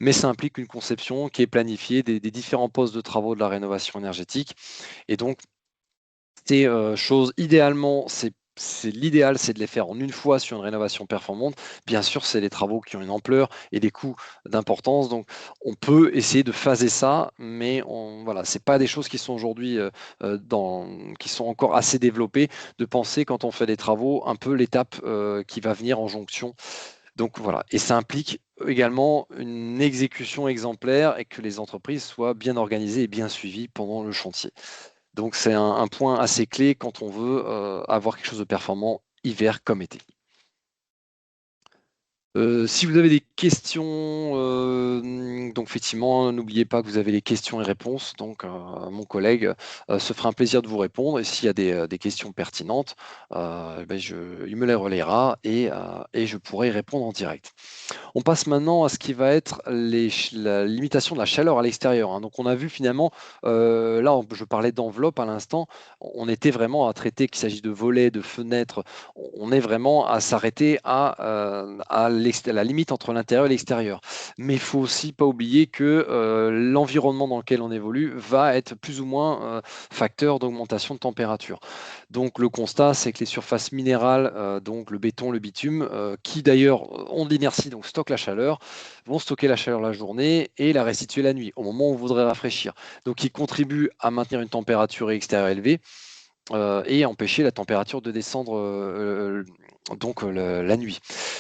Mais ça implique une conception qui est planifiée des différents postes de travaux de la rénovation énergétique. Et donc, ces choses, idéalement, l'idéal, c'est de les faire en une fois sur une rénovation performante. Bien sûr, c'est des travaux qui ont une ampleur et des coûts d'importance. Donc, on peut essayer de phaser ça, mais voilà, c'est pas des choses qui sont aujourd'hui qui sont encore assez développées. De penser quand on fait des travaux un peu l'étape qui va venir en jonction. Donc voilà, et ça implique également une exécution exemplaire et que les entreprises soient bien organisées et bien suivies pendant le chantier. Donc c'est un point assez clé quand on veut avoir quelque chose de performant hiver comme été. Si vous avez des questions, donc effectivement, n'oubliez pas que vous avez les questions et réponses. Donc, mon collègue se fera un plaisir de vous répondre. Et s'il y a des questions pertinentes, ben, il me les relayera et je pourrai y répondre en direct. On passe maintenant à ce qui va être la limitation de la chaleur à l'extérieur. Hein. Donc, on a vu finalement, là, je parlais d'enveloppe à l'instant, on était vraiment à traiter qu'il s'agisse de volets, de fenêtres, on est vraiment à s'arrêter à la limite entre l'intérieur et l'extérieur. Mais il faut aussi pas oublier que l'environnement dans lequel on évolue va être plus ou moins facteur d'augmentation de température. Donc le constat, c'est que les surfaces minérales, donc le béton, le bitume, qui d'ailleurs ont de l'inertie, donc stockent la chaleur, vont stocker la chaleur la journée et la restituer la nuit, au moment où on voudrait rafraîchir. Donc ils contribuent à maintenir une température extérieure élevée et empêcher la température de descendre donc la nuit.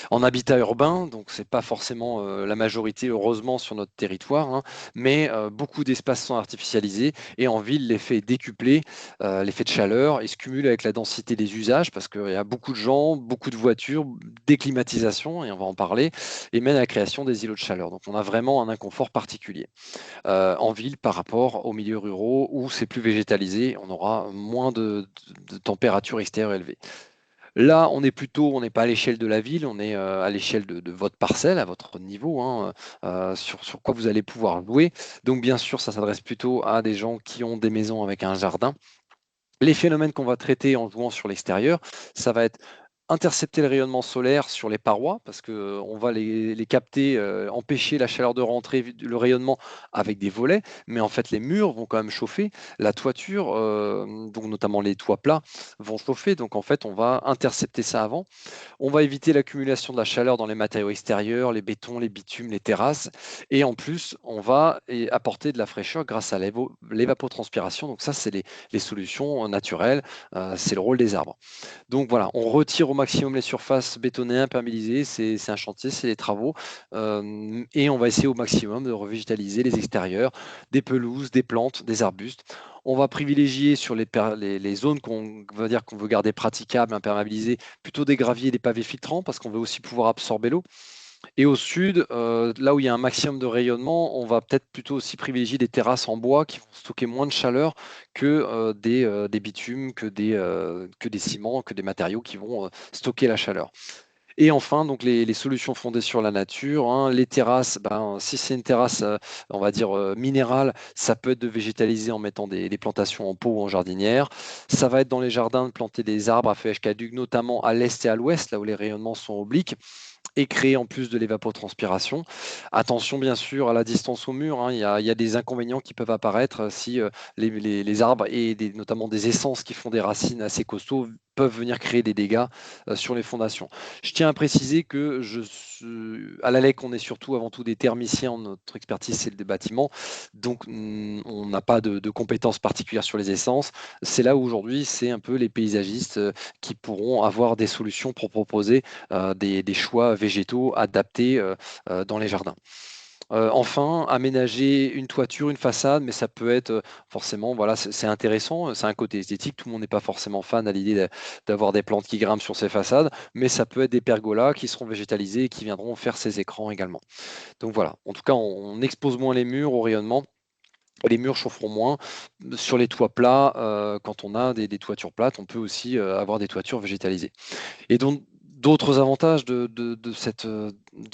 En habitat urbain, donc c'est pas forcément la majorité heureusement sur notre territoire, hein, mais beaucoup d'espaces sont artificialisés et en ville l'effet est décuplé, l'effet de chaleur, il se cumule avec la densité des usages parce qu'il y a beaucoup de gens, beaucoup de voitures, des climatisations et on va en parler, et même à la création des îlots de chaleur. Donc on a vraiment un inconfort particulier en ville par rapport aux milieux ruraux où c'est plus végétalisé, on aura moins de température extérieure élevée. Là, on n'est pas à l'échelle de la ville, on est à l'échelle de votre parcelle, à votre niveau, hein, sur quoi vous allez pouvoir louer. Donc bien sûr, ça s'adresse plutôt à des gens qui ont des maisons avec un jardin. Les phénomènes qu'on va traiter en jouant sur l'extérieur, ça va être intercepter le rayonnement solaire sur les parois, parce qu'on va les capter, empêcher la chaleur de rentrer, le rayonnement avec des volets, mais en fait les murs vont quand même chauffer, la toiture, donc notamment les toits plats, vont chauffer, donc en fait on va intercepter ça avant. On va éviter l'accumulation de la chaleur dans les matériaux extérieurs, les bétons, les bitumes, les terrasses. Et en plus, on va apporter de la fraîcheur grâce à l'évapotranspiration. Donc ça, c'est les solutions naturelles. C'est le rôle des arbres. Donc voilà, on retire au maximum les surfaces bétonnées, imperméabilisées. C'est un chantier, c'est des travaux. Et on va essayer au maximum de revégétaliser les extérieurs, des pelouses, des plantes, des arbustes. On va privilégier sur les zones qu'on va dire qu'on veut garder praticables, imperméabilisées, plutôt des graviers et des pavés filtrants parce qu'on veut aussi pouvoir absorber l'eau. Et au sud, là où il y a un maximum de rayonnement, on va peut-être plutôt aussi privilégier des terrasses en bois qui vont stocker moins de chaleur que des bitumes, que des ciments, que des matériaux qui vont stocker la chaleur. Et enfin, donc les solutions fondées sur la nature, hein, les terrasses, ben, si c'est une terrasse, on va dire minérale, ça peut être de végétaliser en mettant des plantations en pot ou en jardinière. Ça va être dans les jardins de planter des arbres à feuillage caduc, notamment à l'est et à l'ouest, là où les rayonnements sont obliques et créer en plus de l'évapotranspiration. Attention bien sûr à la distance au mur, hein, il y a des inconvénients qui peuvent apparaître si les arbres et notamment des essences qui font des racines assez costauds peuvent venir créer des dégâts sur les fondations. Je tiens à préciser que à l'ALEC, on est surtout avant tout des thermiciens, notre expertise c'est le des bâtiments, donc on n'a pas de compétences particulières sur les essences. C'est là où aujourd'hui c'est un peu les paysagistes qui pourront avoir des solutions pour proposer des choix végétaux adaptés dans les jardins. Enfin, aménager une toiture, une façade, mais ça peut être forcément, voilà, c'est intéressant, c'est un côté esthétique. Tout le monde n'est pas forcément fan à l'idée d'avoir des plantes qui grimpent sur ses façades, mais ça peut être des pergolas qui seront végétalisés et qui viendront faire ces écrans également. Donc voilà, en tout cas, on expose moins les murs au rayonnement. Les murs chaufferont moins. Sur les toits plats, quand on a des toitures plates, on peut aussi avoir des toitures végétalisées. Et donc, d'autres avantages de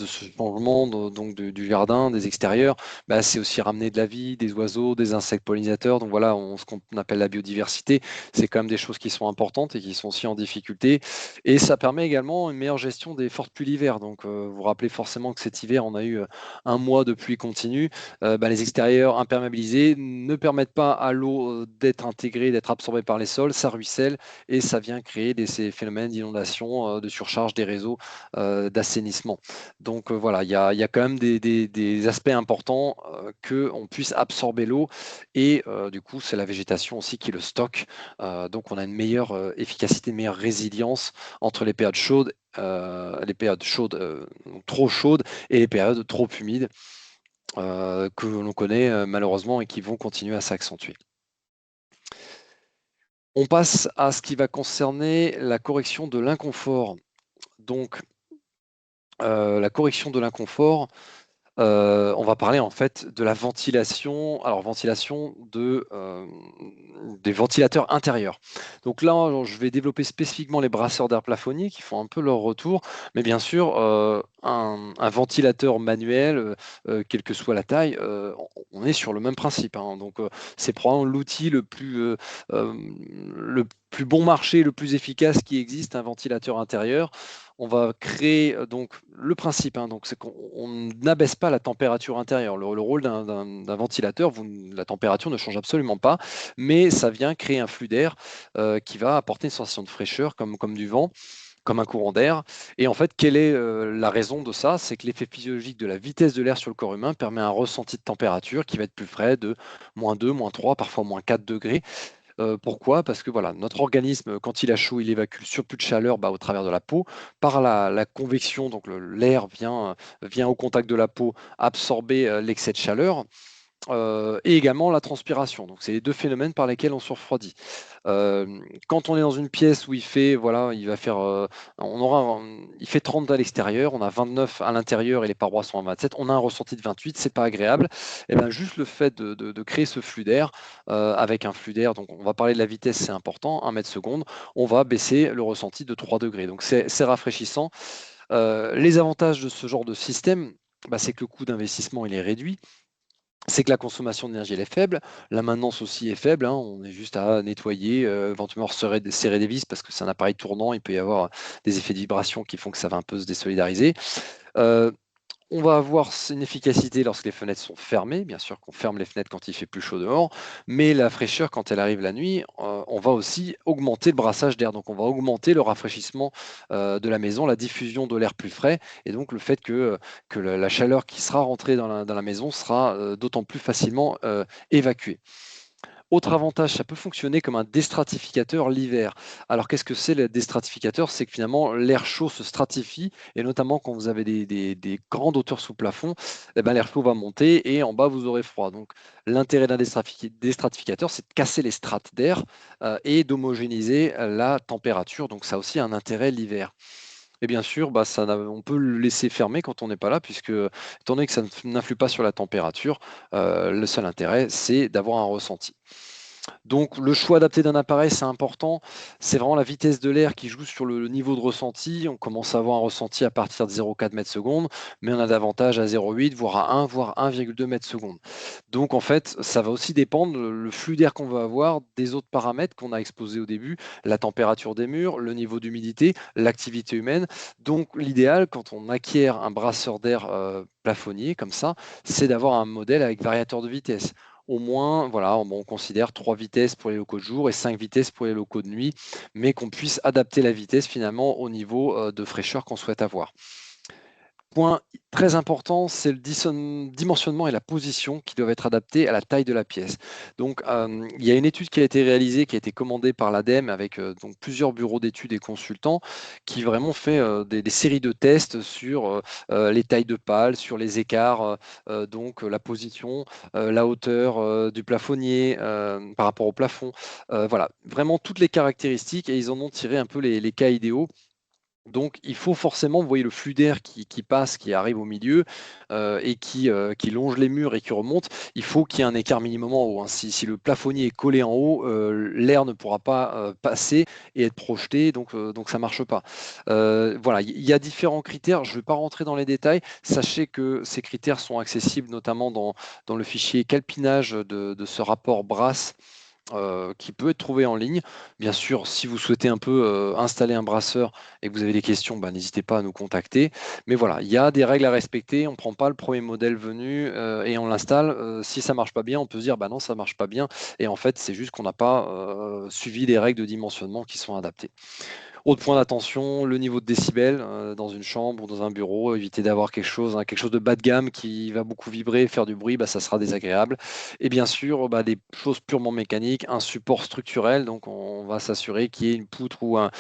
ce changement donc du jardin, des extérieurs, bah, c'est aussi ramener de la vie, des oiseaux, des insectes pollinisateurs. Donc voilà, ce qu'on appelle la biodiversité, c'est quand même des choses qui sont importantes et qui sont aussi en difficulté. Et ça permet également une meilleure gestion des fortes pluies l'hiver. Donc vous vous rappelez forcément que cet hiver, on a eu un mois de pluie continue. Bah, les extérieurs imperméabilisés ne permettent pas à l'eau d'être intégrée, d'être absorbée par les sols, ça ruisselle et ça vient créer ces phénomènes d'inondation, de surcharge des réseaux d'assainissement. Donc voilà, il y a quand même des aspects importants qu'on puisse absorber l'eau et du coup, c'est la végétation aussi qui le stocke. Donc on a une meilleure efficacité, une meilleure résilience entre les périodes chaudes, trop chaudes et les périodes trop humides que l'on connaît malheureusement et qui vont continuer à s'accentuer. On passe à ce qui va concerner la correction de l'inconfort. Donc, la correction de l'inconfort, on va parler en fait de la ventilation. Alors ventilation des ventilateurs intérieurs. Donc là, je vais développer spécifiquement les brasseurs d'air plafonniers qui font un peu leur retour, mais bien sûr, un ventilateur manuel, quelle que soit la taille, on est sur le même principe, hein. Donc, c'est probablement l'outil le plus bon marché, le plus efficace qui existe, un ventilateur intérieur. On va créer donc le principe, hein, donc c'est qu'on n'abaisse pas la température intérieure. Le rôle d'un ventilateur, la température ne change absolument pas, mais ça vient créer un flux d'air qui va apporter une sensation de fraîcheur comme du vent, comme un courant d'air. Et en fait, quelle est la raison de ça? C'est que l'effet physiologique de la vitesse de l'air sur le corps humain permet un ressenti de température qui va être plus frais de -2, -3, parfois -4 degrés. Pourquoi? Parce que voilà, notre organisme, quand il a chaud, il évacue le surplus de chaleur au travers de la peau. Par la convection, donc l'air vient au contact de la peau absorber l'excès de chaleur. et également la transpiration. Donc c'est les 2 phénomènes par lesquels on se refroidit. Quand on est dans une pièce où il fait, voilà, il va faire, il fait 30 à l'extérieur, on a 29 à l'intérieur et les parois sont à 27, on a un ressenti de 28, c'est pas agréable. Et ben juste le fait de créer ce flux d'air, avec un flux d'air, donc on va parler de la vitesse, c'est important, 1 mètre seconde, on va baisser le ressenti de 3 degrés. Donc c'est rafraîchissant. Les avantages de ce genre de système, bah, c'est que le coût d'investissement, il est réduit. C'est que la consommation d'énergie, elle est faible. La maintenance aussi est faible, hein. On est juste à nettoyer, éventuellement serrer des vis parce que c'est un appareil tournant. Il peut y avoir des effets de vibration qui font que ça va un peu se désolidariser. Heu, on va avoir une efficacité lorsque les fenêtres sont fermées. Bien sûr qu'on ferme les fenêtres quand il fait plus chaud dehors, mais la fraîcheur, quand elle arrive la nuit, on va aussi augmenter le brassage d'air. Donc on va augmenter le rafraîchissement, de la maison, la diffusion de l'air plus frais et donc le fait que la chaleur qui sera rentrée dans la maison sera, d'autant plus facilement, évacuée. Autre avantage, ça peut fonctionner comme un déstratificateur l'hiver. Alors qu'est-ce que c'est le déstratificateur? C'est que finalement l'air chaud se stratifie et notamment quand vous avez des grandes hauteurs sous plafond, eh ben, l'air chaud va monter et en bas vous aurez froid. Donc l'intérêt d'un déstratificateur, c'est de casser les strates d'air et d'homogénéiser la température. Donc ça a aussi un intérêt l'hiver. Et bien sûr, bah, on peut le laisser fermer quand on n'est pas là, puisque étant donné que ça n'influe pas sur la température, le seul intérêt, c'est d'avoir un ressenti. Donc le choix adapté d'un appareil, c'est important. C'est vraiment la vitesse de l'air qui joue sur le niveau de ressenti. On commence à avoir un ressenti à partir de 0,4 mètres secondes, mais on a davantage à 0,8, voire à 1, voire 1,2 mètres secondes. Donc en fait, ça va aussi dépendre le flux d'air qu'on va avoir des autres paramètres qu'on a exposés au début, la température des murs, le niveau d'humidité, l'activité humaine. Donc l'idéal, quand on acquiert un brasseur d'air plafonnier comme ça, c'est d'avoir un modèle avec variateur de vitesse. Au moins, voilà, on considère 3 vitesses pour les locaux de jour et 5 vitesses pour les locaux de nuit, mais qu'on puisse adapter la vitesse finalement au niveau de fraîcheur qu'on souhaite avoir. Point très important, c'est le dimensionnement et la position qui doivent être adaptés à la taille de la pièce. Donc, il y a une étude qui a été réalisée, qui a été commandée par l'ADEME avec donc plusieurs bureaux d'études et consultants, qui vraiment fait des séries de tests sur les tailles de pales, sur les écarts, donc la position, la hauteur du plafonnier par rapport au plafond. Voilà, vraiment toutes les caractéristiques et ils en ont tiré un peu les cas idéaux. Donc, il faut forcément, vous voyez le flux d'air qui passe, qui arrive au milieu et qui longe les murs et qui remonte. Il faut qu'il y ait un écart minimum en haut, hein. Si le plafonnier est collé en haut, l'air ne pourra pas passer et être projeté, donc ça ne marche pas. Voilà, il y a différents critères. Je ne vais pas rentrer dans les détails. Sachez que ces critères sont accessibles notamment dans le fichier calpinage de ce rapport Brass qui peut être trouvé en ligne. Bien sûr, si vous souhaitez un peu installer un brasseur et que vous avez des questions, bah, n'hésitez pas à nous contacter. Mais voilà, il y a des règles à respecter. On ne prend pas le premier modèle venu et on l'installe. Si ça ne marche pas bien, on peut se dire bah non, ça ne marche pas bien. Et en fait, c'est juste qu'on n'a pas suivi les règles de dimensionnement qui sont adaptées. Autre point d'attention, le niveau de décibels dans une chambre ou dans un bureau. Éviter d'avoir quelque chose, hein, quelque chose de bas de gamme qui va beaucoup vibrer, faire du bruit, bah, ça sera désagréable. Et bien sûr, bah, des choses purement mécaniques, un support structurel. Donc, on va s'assurer qu'il y ait une poutre ou un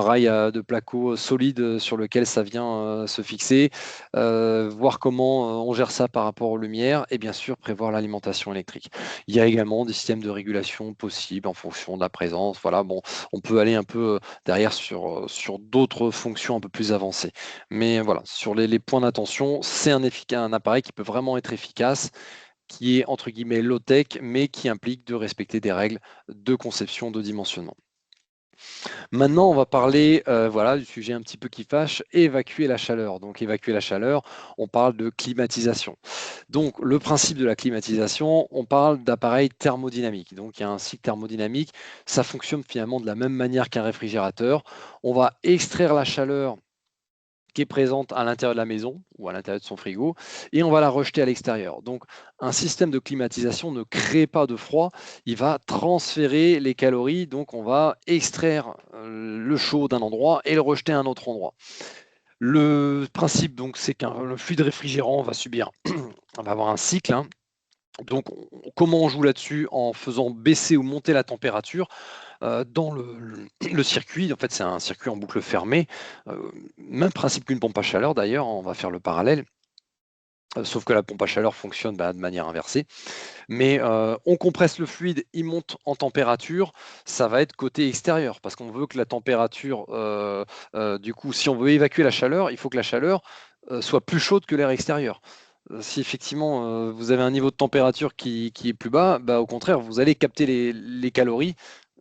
rail de placo solide sur lequel ça vient se fixer. Voir comment on gère ça par rapport aux lumières. Et bien sûr, prévoir l'alimentation électrique. Il y a également des systèmes de régulation possibles en fonction de la présence. Voilà, bon, on peut aller un peu derrière sur d'autres fonctions un peu plus avancées. Mais voilà, sur les points d'attention, c'est un appareil qui peut vraiment être efficace, qui est entre guillemets low-tech, mais qui implique de respecter des règles de conception, de dimensionnement. Maintenant, on va parler voilà, du sujet un petit peu qui fâche, évacuer la chaleur. Donc évacuer la chaleur, on parle de climatisation. Donc le principe de la climatisation, on parle d'appareil thermodynamique. Donc il y a un cycle thermodynamique, ça fonctionne finalement de la même manière qu'un réfrigérateur. On va extraire la chaleur qui est présente à l'intérieur de la maison ou à l'intérieur de son frigo, et on va la rejeter à l'extérieur. Donc un système de climatisation ne crée pas de froid, il va transférer les calories, donc on va extraire le chaud d'un endroit et le rejeter à un autre endroit. Le principe, donc, c'est qu'un fluide réfrigérant va subir, on va avoir un cycle, hein. Donc, comment on joue là-dessus? En faisant baisser ou monter la température dans le circuit. En fait, c'est un circuit en boucle fermée. Même principe qu'une pompe à chaleur d'ailleurs, on va faire le parallèle. sauf que la pompe à chaleur fonctionne de manière inversée. Mais on compresse le fluide, il monte en température, ça va être côté extérieur, parce qu'on veut que la température, du coup, si on veut évacuer la chaleur, il faut que la chaleur soit plus chaude que l'air extérieur. Si effectivement vous avez un niveau de température qui est plus bas, bah, au contraire, vous allez capter les calories.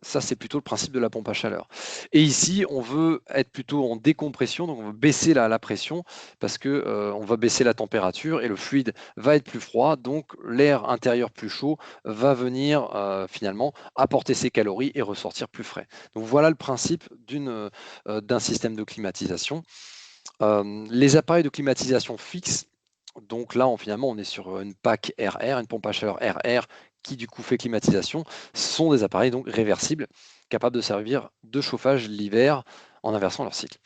Ça, c'est plutôt le principe de la pompe à chaleur. Et ici, on veut être plutôt en décompression, donc on veut baisser la pression parce que on va baisser la température et le fluide va être plus froid, donc l'air intérieur plus chaud va venir finalement apporter ses calories et ressortir plus frais. Donc voilà le principe d'un système de climatisation. Les appareils de climatisation fixes, donc là finalement on est sur une PAC RR, une pompe à chaleur RR qui du coup fait climatisation, sont des appareils donc réversibles, capables de servir de chauffage l'hiver en inversant leur cycle.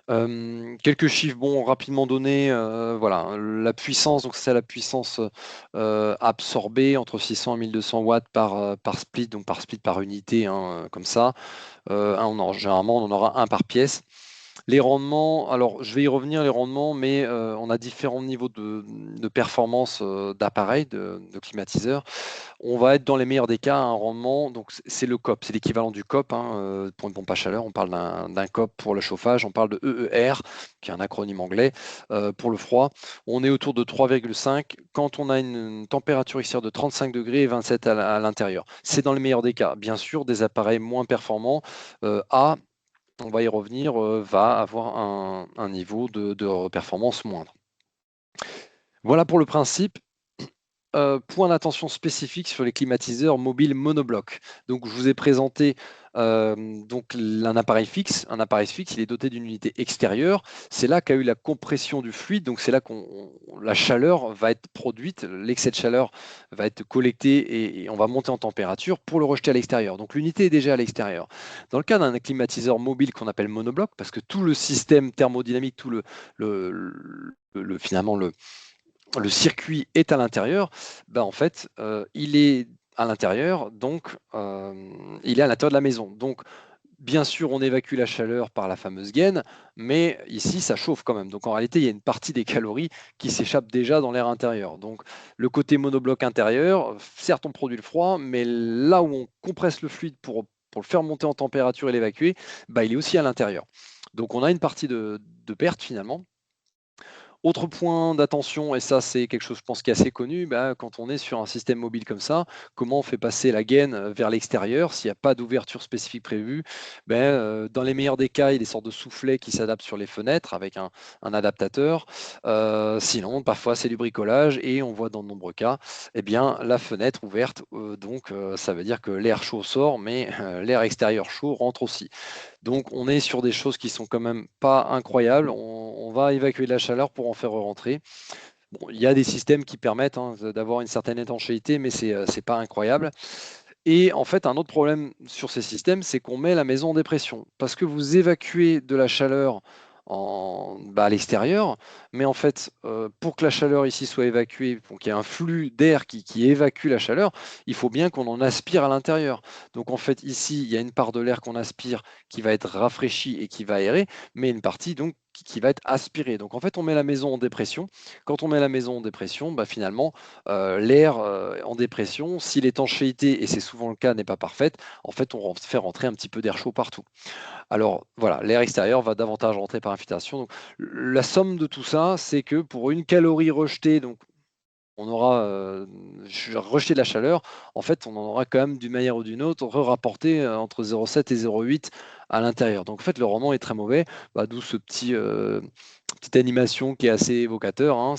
Quelques chiffres bons rapidement donnés, voilà, la puissance, donc c'est la puissance absorbée entre 600 et 1200 watts par split, donc par split par unité, hein, comme ça. Généralement, on en aura un par pièce. Les rendements, alors je vais y revenir, les rendements, mais on a différents niveaux de performance d'appareils, de climatiseurs. On va être dans les meilleurs des cas à un rendement, donc c'est le COP, c'est l'équivalent du COP, hein, pour une pompe à chaleur. On parle d'un COP pour le chauffage, on parle de EER, qui est un acronyme anglais, pour le froid. On est autour de 3,5 quand on a une température extérieure de 35 degrés et 27 à l'intérieur. C'est dans les meilleurs des cas. Bien sûr, des appareils moins performants, A, on va y revenir, va avoir un niveau de performance moindre. Voilà pour le principe. Point d'attention spécifique sur les climatiseurs mobiles monoblocs. Donc, je vous ai présenté donc un appareil fixe. Un appareil fixe, il est doté d'une unité extérieure. C'est là qu'a eu la compression du fluide. Donc, c'est là la chaleur va être produite. L'excès de chaleur va être collecté et on va monter en température pour le rejeter à l'extérieur. Donc, l'unité est déjà à l'extérieur. Dans le cas d'un climatiseur mobile qu'on appelle monobloc, parce que tout le système thermodynamique, tout finalement le circuit est à l'intérieur, en fait, il est à l'intérieur, donc il est à l'intérieur de la maison. Donc, bien sûr, on évacue la chaleur par la fameuse gaine, mais ici, ça chauffe quand même. Donc, en réalité, il y a une partie des calories qui s'échappent déjà dans l'air intérieur. Donc, le côté monobloc intérieur, certes, on produit le froid, mais là où on compresse le fluide pour le faire monter en température et l'évacuer, il est aussi à l'intérieur. Donc, on a une partie de perte finalement. Autre point d'attention, et ça c'est quelque chose je pense qui est assez connu, quand on est sur un système mobile comme ça, comment on fait passer la gaine vers l'extérieur s'il n'y a pas d'ouverture spécifique prévue? Dans les meilleurs des cas, il y a des sortes de soufflets qui s'adaptent sur les fenêtres avec un adaptateur. Sinon, parfois c'est du bricolage et on voit dans de nombreux cas, la fenêtre ouverte, ça veut dire que l'air chaud sort, mais l'air extérieur chaud rentre aussi. Donc on est sur des choses qui sont quand même pas incroyables. On va évacuer de la chaleur pour en faire rentrer. Bon, il y a des systèmes qui permettent d'avoir une certaine étanchéité, mais c'est pas incroyable. Et en fait, un autre problème sur ces systèmes, c'est qu'on met la maison en dépression. Parce que vous évacuez de la chaleur à l'extérieur, mais en fait, pour que la chaleur ici soit évacuée, pour qu'il y ait un flux d'air qui évacue la chaleur, il faut bien qu'on en aspire à l'intérieur. Donc en fait, ici, il y a une part de l'air qu'on aspire qui va être rafraîchie et qui va aérer, mais une partie donc qui va être aspirée. Donc en fait, on met la maison en dépression. Quand on met la maison en dépression, finalement, l'air en dépression, si l'étanchéité, et c'est souvent le cas, n'est pas parfaite, en fait, on fait rentrer un petit peu d'air chaud partout. Alors voilà, l'air extérieur va davantage rentrer par infiltration. Donc, la somme de tout ça, c'est que pour une calorie rejetée, donc on aura rejeté de la chaleur, en fait, on en aura quand même d'une manière ou d'une autre rapporté entre 0,7 et 0,8 à l'intérieur. Donc en fait, le rendement est très mauvais, d'où petite animation qui est assez évocateur, hein,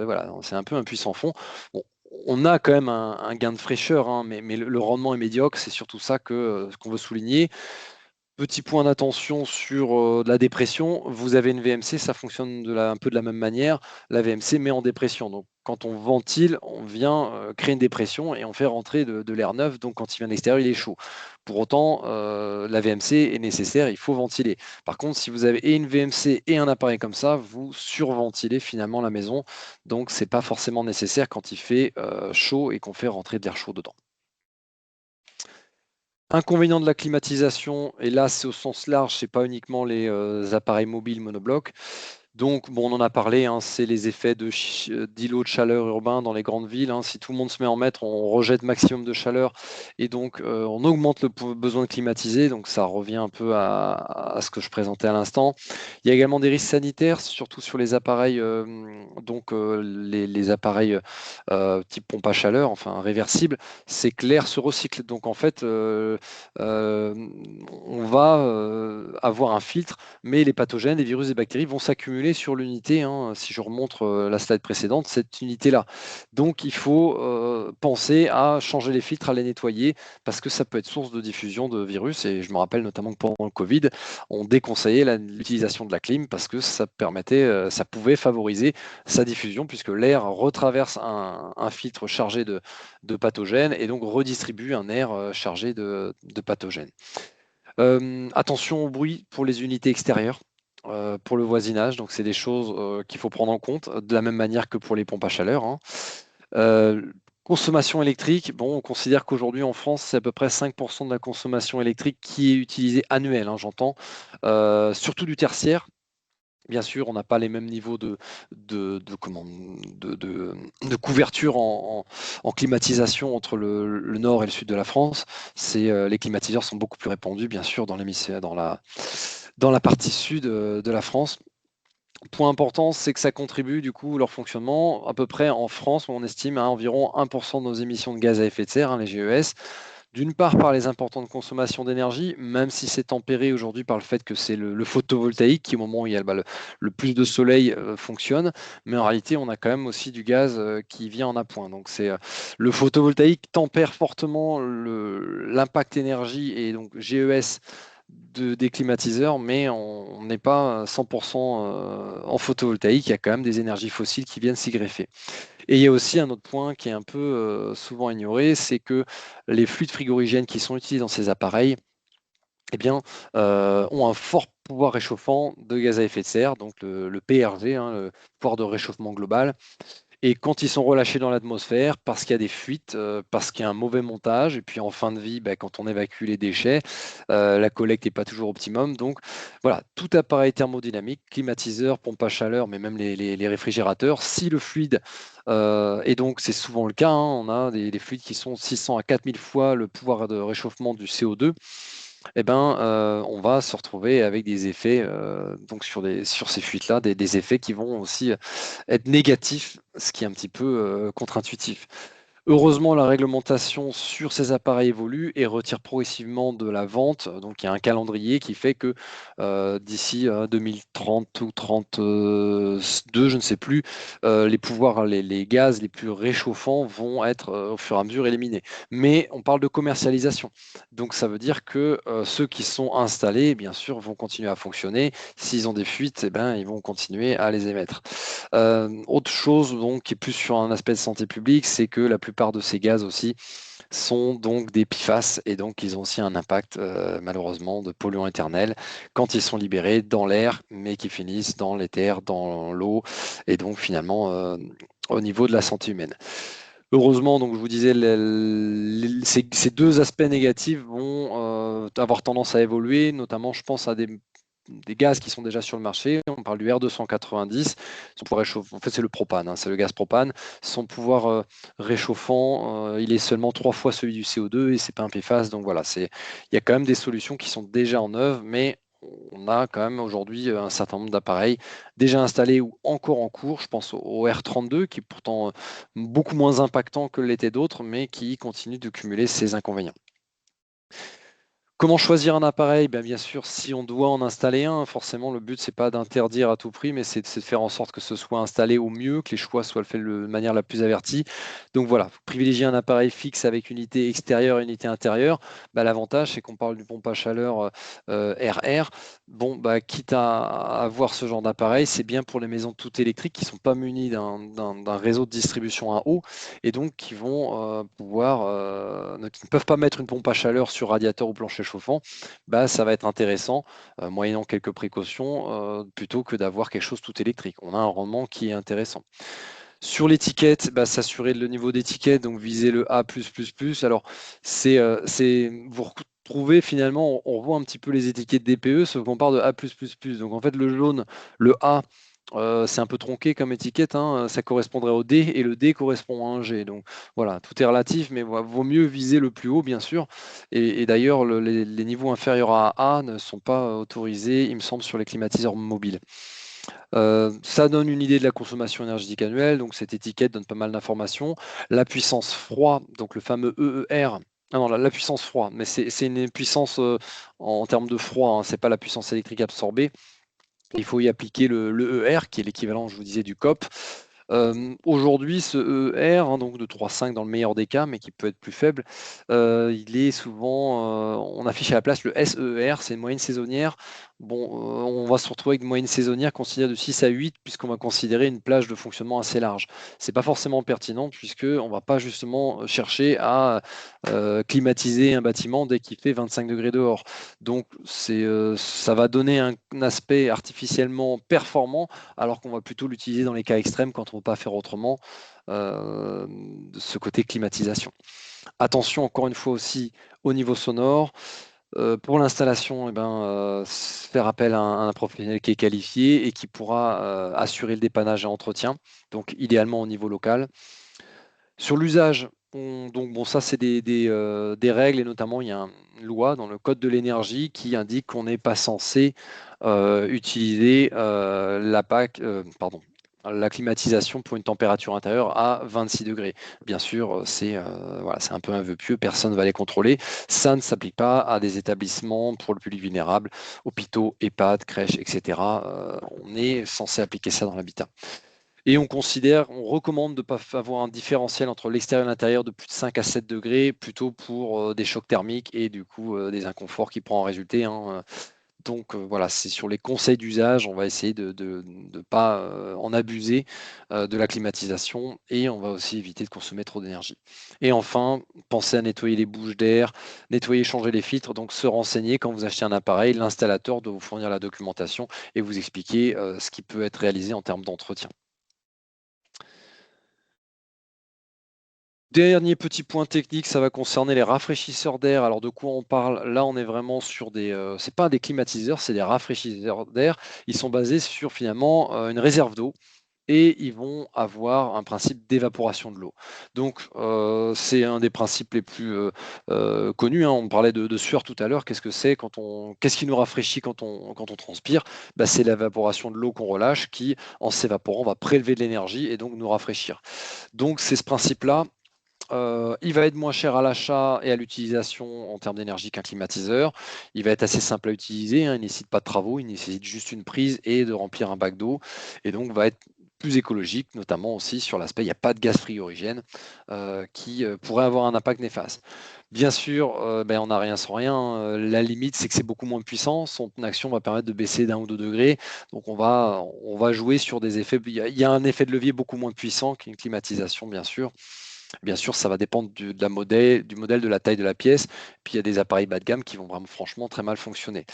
voilà, c'est un peu un puissant fond. Bon, on a quand même un gain de fraîcheur, hein, mais le rendement est médiocre, c'est surtout ça qu'on veut souligner. Petit point d'attention sur la dépression, vous avez une VMC, ça fonctionne un peu de la même manière. La VMC met en dépression. Donc, quand on ventile, on vient créer une dépression et on fait rentrer de l'air neuf. Donc, quand il vient de l'extérieur, il est chaud. Pour autant, la VMC est nécessaire, il faut ventiler. Par contre, si vous avez et une VMC et un appareil comme ça, vous surventilez finalement la maison. Donc, ce n'est pas forcément nécessaire quand il fait chaud et qu'on fait rentrer de l'air chaud dedans. Inconvénient de la climatisation, et là c'est au sens large, c'est pas uniquement les appareils mobiles monoblocs. Donc, bon, on en a parlé, hein, c'est les effets d'îlots de chaleur urbains dans les grandes villes, hein. Si tout le monde se met à en mettre, on rejette maximum de chaleur et donc on augmente le besoin de climatiser. Donc, ça revient un peu à ce que je présentais à l'instant. Il y a également des risques sanitaires, surtout sur les appareils, les appareils type pompe à chaleur, enfin réversibles. C'est que l'air se recycle. Donc, en fait, euh, on va avoir un filtre, mais les pathogènes, les virus et bactéries vont s'accumuler sur l'unité, hein. Si je remonte la slide précédente, cette unité-là. Donc, il faut penser à changer les filtres, à les nettoyer, parce que ça peut être source de diffusion de virus. Et je me rappelle notamment que pendant le Covid, on déconseillait l'utilisation de la clim parce que ça permettait, ça pouvait favoriser sa diffusion, puisque l'air retraverse un filtre chargé de pathogènes et donc redistribue un air chargé de pathogènes. Attention au bruit pour les unités extérieures, pour le voisinage. Donc, c'est des choses qu'il faut prendre en compte, de la même manière que pour les pompes à chaleur, hein. Euh, Consommation électrique, bon, on considère qu'aujourd'hui en France, c'est à peu près 5% de la consommation électrique qui est utilisée annuelle, hein, j'entends, surtout du tertiaire. Bien sûr, on n'a pas les mêmes niveaux de couverture en climatisation entre le nord et le sud de la France. Les climatiseurs sont beaucoup plus répandus, bien sûr, dans la partie sud de la France. Point important, c'est que ça contribue du coup leur fonctionnement. À peu près en France, on estime à environ 1% de nos émissions de gaz à effet de serre, hein, les GES. D'une part par les importantes consommations d'énergie, même si c'est tempéré aujourd'hui par le fait que c'est le photovoltaïque qui, au moment où il y a le plus de soleil, fonctionne. Mais en réalité, on a quand même aussi du gaz qui vient en appoint. Donc le photovoltaïque tempère fortement l'impact énergie et donc GES des climatiseurs, mais on n'est pas 100% en photovoltaïque. Il y a quand même des énergies fossiles qui viennent s'y greffer. Et il y a aussi un autre point qui est un peu souvent ignoré, c'est que les fluides frigorigènes qui sont utilisés dans ces appareils, eh bien, ont un fort pouvoir réchauffant de gaz à effet de serre, donc le PRG, hein, le pouvoir de réchauffement global. Et quand ils sont relâchés dans l'atmosphère, parce qu'il y a des fuites, parce qu'il y a un mauvais montage, et puis en fin de vie, bah, quand on évacue les déchets, la collecte n'est pas toujours optimum. Donc voilà, tout appareil thermodynamique, climatiseur, pompe à chaleur, mais même les réfrigérateurs, si le fluide, et donc c'est souvent le cas, hein, on a des fluides qui sont 600 à 4000 fois le pouvoir de réchauffement du CO2, eh ben, on va se retrouver avec des effets donc sur ces fuites-là, des effets qui vont aussi être négatifs, ce qui est un petit peu contre-intuitif. Heureusement, la réglementation sur ces appareils évolue et retire progressivement de la vente. Donc, il y a un calendrier qui fait que d'ici 2030 ou 32, je ne sais plus, les gaz les plus réchauffants vont être au fur et à mesure éliminés. Mais on parle de commercialisation. Donc, ça veut dire que ceux qui sont installés, bien sûr, vont continuer à fonctionner. S'ils ont des fuites, eh ben, ils vont continuer à les émettre. Autre chose donc, qui est plus sur un aspect de santé publique, c'est que la plupart de ces gaz aussi sont donc des PFAS et donc ils ont aussi un impact malheureusement de polluants éternels quand ils sont libérés dans l'air, mais qui finissent dans l'éther, dans l'eau et donc finalement au niveau de la santé humaine. Heureusement, donc je vous disais, ces deux aspects négatifs vont avoir tendance à évoluer, notamment je pense à des gaz qui sont déjà sur le marché. On parle du R290. Son pouvoir réchauffant, en fait, c'est le propane, hein, c'est le gaz propane. Son pouvoir réchauffant, il est seulement 3 fois celui du CO2 et c'est pas un PFAS. Donc voilà, il y a quand même des solutions qui sont déjà en œuvre, mais on a quand même aujourd'hui un certain nombre d'appareils déjà installés ou encore en cours. Je pense au R32 qui est pourtant beaucoup moins impactant que l'étaient d'autres, mais qui continue de cumuler ses inconvénients. Comment choisir un appareil? Ben, bien sûr, si on doit en installer un, forcément, le but, c'est pas d'interdire à tout prix, mais c'est de faire en sorte que ce soit installé au mieux, que les choix soient faits de manière la plus avertie. Donc voilà, privilégier un appareil fixe avec unité extérieure et unité intérieure. Ben, l'avantage, c'est qu'on parle du pompe à chaleur RR. Bon, bah, quitte à avoir ce genre d'appareil, c'est bien pour les maisons toutes électriques qui ne sont pas munies d'un réseau de distribution à eau et donc qui vont qui ne peuvent pas mettre une pompe à chaleur sur radiateur ou plancher chauffant, bah, ça va être intéressant, moyennant quelques précautions, plutôt que d'avoir quelque chose tout électrique. On a un rendement qui est intéressant. Sur l'étiquette, bah, s'assurer le niveau d'étiquette, donc viser le A+++. Alors, vous retrouvez finalement, on voit un petit peu les étiquettes DPE, sauf qu'on part de A+++. Donc en fait, le jaune, le A, C'est un peu tronqué comme étiquette, hein, ça correspondrait au D et le D correspond à un G. Donc voilà, tout est relatif, mais vaut mieux viser le plus haut, bien sûr. Et d'ailleurs, les niveaux inférieurs à A ne sont pas autorisés, il me semble, sur les climatiseurs mobiles. Ça donne une idée de la consommation énergétique annuelle, donc cette étiquette donne pas mal d'informations. La puissance froid, donc le fameux EER. Ah non, la puissance froid, mais c'est une puissance en termes de froid, hein, c'est pas la puissance électrique absorbée. Il faut y appliquer le ER, qui est l'équivalent, je vous disais, du COP. Aujourd'hui, ce ER, hein, donc de 3,5 dans le meilleur des cas, mais qui peut être plus faible, il est souvent, on affiche à la place le SER, c'est une moyenne saisonnière. Bon, on va se retrouver avec une moyenne saisonnière considérée de 6 à 8, puisqu'on va considérer une plage de fonctionnement assez large. C'est pas forcément pertinent, puisqu'on va pas justement chercher à climatiser un bâtiment dès qu'il fait 25 degrés dehors. Donc, ça va donner un aspect artificiellement performant, alors qu'on va plutôt l'utiliser dans les cas extrêmes quand on ne peut pas faire autrement, de ce côté climatisation. Attention encore une fois aussi au niveau sonore. Pour l'installation, faire appel à un professionnel qui est qualifié et qui pourra assurer le dépannage et entretien, donc idéalement au niveau local. Sur l'usage, donc bon, ça c'est des règles et notamment il y a une loi dans le code de l'énergie qui indique qu'on n'est pas censé utiliser la climatisation pour une température intérieure à 26 degrés. Bien sûr, voilà, c'est un peu un vœu pieux, personne ne va les contrôler. Ça ne s'applique pas à des établissements pour le public vulnérable, hôpitaux, EHPAD, crèches, etc. On est censé appliquer ça dans l'habitat. Et on recommande de ne pas avoir un différentiel entre l'extérieur et l'intérieur de plus de 5 à 7 degrés, plutôt pour des chocs thermiques et du coup des inconforts qui pourront en résulter, hein. Donc voilà, c'est sur les conseils d'usage, on va essayer de ne pas en abuser de la climatisation et on va aussi éviter de consommer trop d'énergie. Et enfin, pensez à nettoyer les bouches d'air, nettoyer, changer les filtres, donc se renseigner quand vous achetez un appareil, l'installateur doit vous fournir la documentation et vous expliquer ce qui peut être réalisé en termes d'entretien. Dernier petit point technique, ça va concerner les rafraîchisseurs d'air. Alors de quoi on parle? Là, on est vraiment sur c'est pas des climatiseurs, c'est des rafraîchisseurs d'air. Ils sont basés sur finalement une réserve d'eau et ils vont avoir un principe d'évaporation de l'eau. Donc c'est un des principes les plus connus, hein. On parlait de sueur tout à l'heure. Qu'est-ce que c'est qu'est-ce qui nous rafraîchit quand on transpire? Bah, c'est l'évaporation de l'eau qu'on relâche qui, en s'évaporant, va prélever de l'énergie et donc nous rafraîchir. Donc c'est ce principe-là. Il va être moins cher à l'achat et à l'utilisation en termes d'énergie qu'un climatiseur. Il va être assez simple à utiliser, hein, il ne nécessite pas de travaux, il nécessite juste une prise et de remplir un bac d'eau. Et donc va être plus écologique, notamment aussi sur l'aspect, il n'y a pas de gaz frigorigène qui pourrait avoir un impact néfaste. Bien sûr, on n'a rien sans rien, hein. La limite, c'est que c'est beaucoup moins puissant. Son action va permettre de baisser d'1 ou 2 degrés. Donc on va jouer sur des effets. Il y a un effet de levier beaucoup moins puissant qu'une climatisation, bien sûr. Bien sûr, ça va dépendre du modèle, de la taille de la pièce. Puis il y a des appareils bas de gamme qui vont vraiment franchement très mal fonctionner.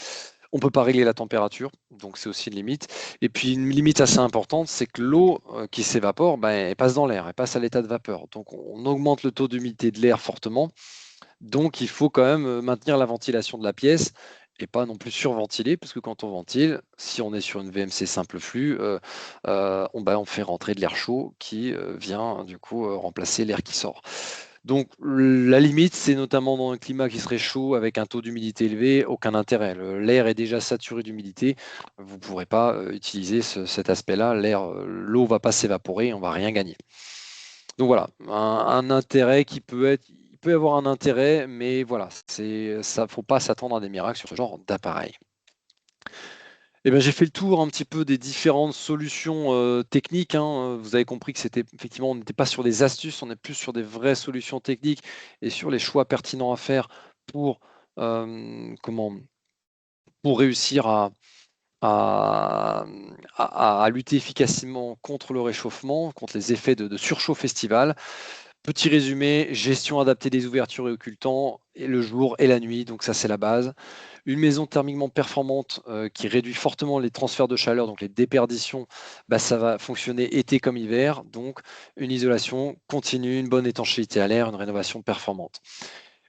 On ne peut pas régler la température, donc c'est aussi une limite. Et puis une limite assez importante, c'est que l'eau qui s'évapore, elle passe dans l'air, elle passe à l'état de vapeur. Donc on augmente le taux d'humidité de l'air fortement. Donc il faut quand même maintenir la ventilation de la pièce et pas non plus surventiler, parce que quand on ventile, si on est sur une VMC simple flux, on fait rentrer de l'air chaud qui vient du coup remplacer l'air qui sort. Donc la limite, c'est notamment dans un climat qui serait chaud avec un taux d'humidité élevé, aucun intérêt. L'air est déjà saturé d'humidité, vous ne pourrez pas utiliser cet aspect-là. L'eau ne va pas s'évaporer, on ne va rien gagner. Donc voilà, un intérêt il peut y avoir un intérêt, mais voilà, faut pas s'attendre à des miracles sur ce genre d'appareil. Eh ben, j'ai fait le tour un petit peu des différentes solutions techniques, hein. Vous avez compris que effectivement, on n'était pas sur des astuces, on est plus sur des vraies solutions techniques et sur les choix pertinents à faire pour, comment, pour réussir à lutter efficacement contre le réchauffement, contre les effets de surchauffe estivale. Petit résumé, gestion adaptée des ouvertures et occultants, et le jour et la nuit, donc ça c'est la base. Une maison thermiquement performante qui réduit fortement les transferts de chaleur, donc les déperditions, ça va fonctionner été comme hiver, donc une isolation continue, une bonne étanchéité à l'air, une rénovation performante.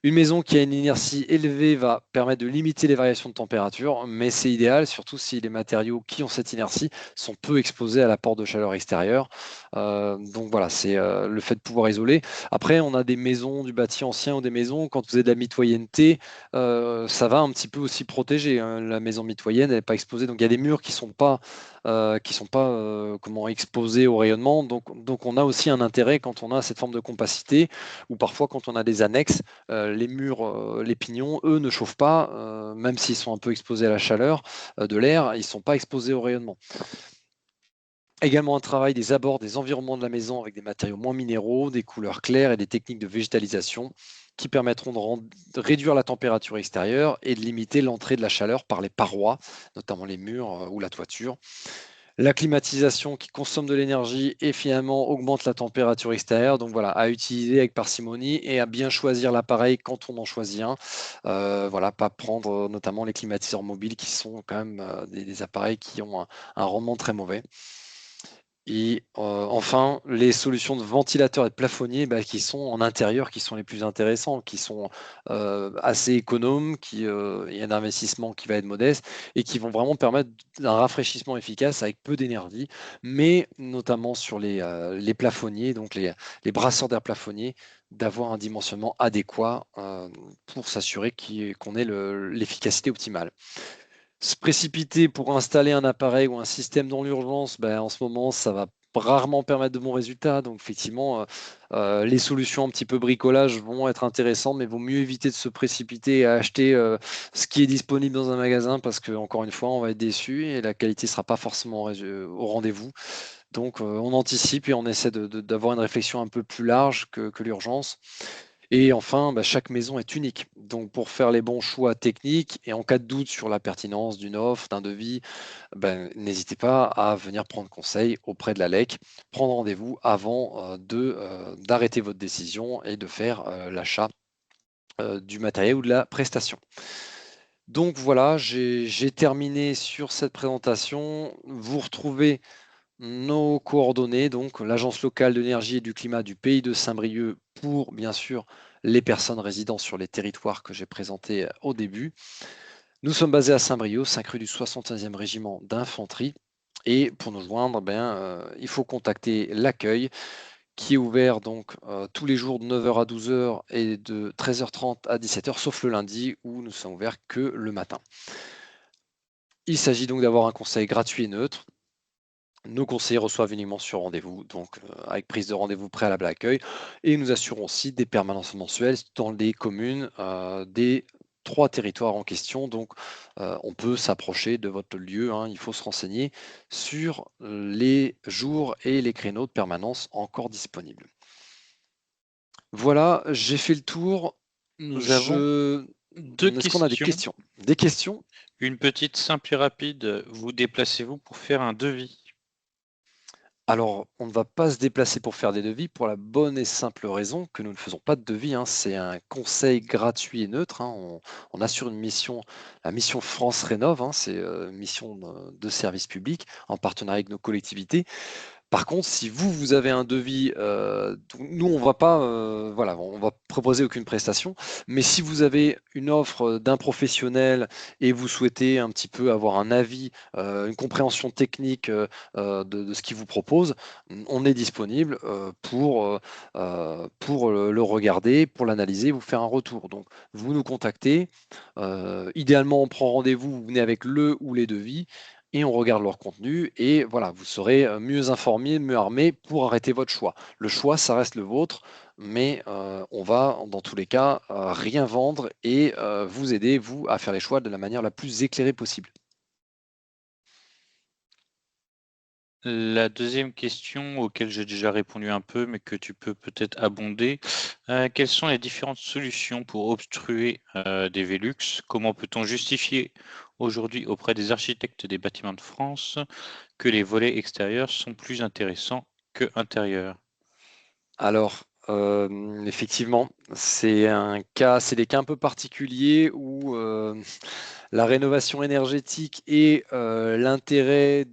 Une maison qui a une inertie élevée va permettre de limiter les variations de température, mais c'est idéal, surtout si les matériaux qui ont cette inertie sont peu exposés à l'apport de chaleur extérieure. Donc voilà, c'est le fait de pouvoir isoler. Après, on a des maisons du bâti ancien ou des maisons, quand vous avez de la mitoyenneté, ça va un petit peu aussi protéger, hein. La maison mitoyenne, elle n'est pas exposée. Donc il y a des murs qui sont pas comment, exposés au rayonnement. Donc on a aussi un intérêt quand on a cette forme de compacité, ou parfois quand on a des annexes, les murs, les pignons, eux, ne chauffent pas, même s'ils sont un peu exposés à la chaleur de l'air, ils ne sont pas exposés au rayonnement. Également un travail des abords, des environnements de la maison avec des matériaux moins minéraux, des couleurs claires et des techniques de végétalisation qui permettront de réduire la température extérieure et de limiter l'entrée de la chaleur par les parois, notamment les murs ou la toiture. La climatisation qui consomme de l'énergie et finalement augmente la température extérieure. Donc voilà, à utiliser avec parcimonie et à bien choisir l'appareil quand on en choisit un. Voilà, pas prendre notamment les climatiseurs mobiles qui sont quand même des appareils qui ont un rendement très mauvais. Et enfin, les solutions de ventilateurs et de plafonniers, bah, qui sont en intérieur, qui sont les plus intéressants, qui sont assez économes, il y a un investissement qui va être modeste et qui vont vraiment permettre un rafraîchissement efficace avec peu d'énergie, mais notamment sur les plafonniers, donc les brasseurs d'air plafonniers, d'avoir un dimensionnement adéquat pour s'assurer qu'on ait l'efficacité optimale. Se précipiter pour installer un appareil ou un système dans l'urgence, ben, en ce moment, ça va rarement permettre de bons résultats. Donc effectivement, les solutions un petit peu bricolage vont être intéressantes, mais il vaut mieux éviter de se précipiter à acheter ce qui est disponible dans un magasin parce que, encore une fois, on va être déçu et la qualité ne sera pas forcément au rendez-vous. Donc on anticipe et on essaie d'avoir une réflexion un peu plus large que l'urgence. Et enfin, bah, chaque maison est unique. Donc, pour faire les bons choix techniques et en cas de doute sur la pertinence d'une offre, d'un devis, ben, n'hésitez pas à venir prendre conseil auprès de la LEC, prendre rendez-vous avant d'arrêter votre décision et de faire l'achat du matériel ou de la prestation. Donc voilà, j'ai terminé sur cette présentation. Vous retrouvez nos coordonnées, donc l'Agence locale de l'énergie et du climat du pays de Saint-Brieuc pour, bien sûr, les personnes résidant sur les territoires que j'ai présentés au début. Nous sommes basés à Saint-Brieuc, 5 rue du 75e régiment d'infanterie. Et pour nous joindre, il faut contacter l'accueil qui est ouvert donc tous les jours de 9h à 12h et de 13h30 à 17h, sauf le lundi où nous sommes ouverts que le matin. Il s'agit donc d'avoir un conseil gratuit et neutre. Nos conseillers reçoivent uniquement sur rendez-vous, donc avec prise de rendez-vous préalable à l'accueil. Et nous assurons aussi des permanences mensuelles dans les communes des 3 territoires en question. Donc, on peut s'approcher de votre lieu, hein. Il faut se renseigner sur les jours et les créneaux de permanence encore disponibles. Voilà, j'ai fait le tour. Nous avons Je... deux Est-ce qu'on a des questions. questions? Des questions? Une petite simple et rapide. Vous déplacez-vous pour faire un devis? Alors, on ne va pas se déplacer pour faire des devis pour la bonne et simple raison que nous ne faisons pas de devis, hein. C'est un conseil gratuit et neutre, hein. On assure une mission, la mission France Rénov', hein. C'est une mission de service public en partenariat avec nos collectivités. Par contre, si vous avez un devis, nous, on va pas, voilà, on va proposer aucune prestation. Mais si vous avez une offre d'un professionnel et vous souhaitez un petit peu avoir un avis, une compréhension technique de ce qu'il vous propose, on est disponible pour le regarder, pour l'analyser, vous faire un retour. Donc, vous nous contactez. Idéalement, on prend rendez-vous, vous venez avec le ou les devis et on regarde leur contenu et voilà, vous serez mieux informé, mieux armé pour arrêter votre choix. Le choix, ça reste le vôtre, mais on va dans tous les cas rien vendre et vous aider, vous, à faire les choix de la manière la plus éclairée possible. La deuxième question, auquel j'ai déjà répondu un peu, mais que tu peux peut-être abonder, quelles sont les différentes solutions pour obstruer des Velux? Comment peut-on justifier aujourd'hui auprès des architectes des bâtiments de France que les volets extérieurs sont plus intéressants que intérieurs? Alors, effectivement, c'est des cas un peu particuliers où la rénovation énergétique et l'intérêt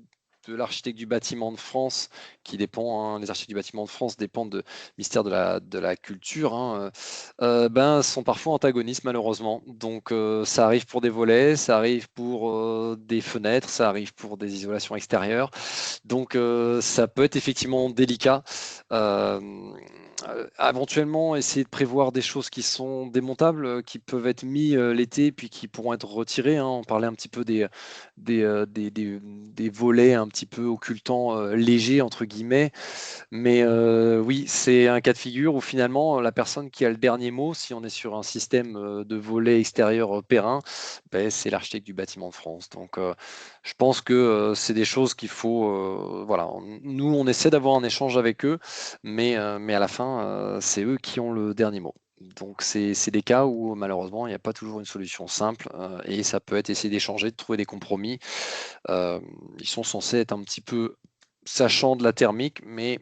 de l'architecte du bâtiment de France, qui dépend, hein, les architectes du bâtiment de France dépendent du ministère de la Culture, hein, ben, sont parfois antagonistes malheureusement. Donc ça arrive pour des volets, ça arrive pour des fenêtres, ça arrive pour des isolations extérieures. Donc ça peut être effectivement délicat. Euh, Éventuellement, essayer de prévoir des choses qui sont démontables, qui peuvent être mis l'été, puis qui pourront être retirées, hein. On parlait un petit peu des volets un petit peu occultants, légers, entre guillemets. Mais oui, c'est un cas de figure où finalement, la personne qui a le dernier mot, si on est sur un système de volets extérieurs périn, ben, c'est l'architecte du bâtiment de France. Donc, je pense que c'est des choses qu'il faut. Voilà, nous, on essaie d'avoir un échange avec eux, mais à la fin, c'est eux qui ont le dernier mot. Donc, c'est des cas où malheureusement, il n'y a pas toujours une solution simple et ça peut être essayer d'échanger, de trouver des compromis. Euh, Ils sont censés être un petit peu sachant de la thermique, mais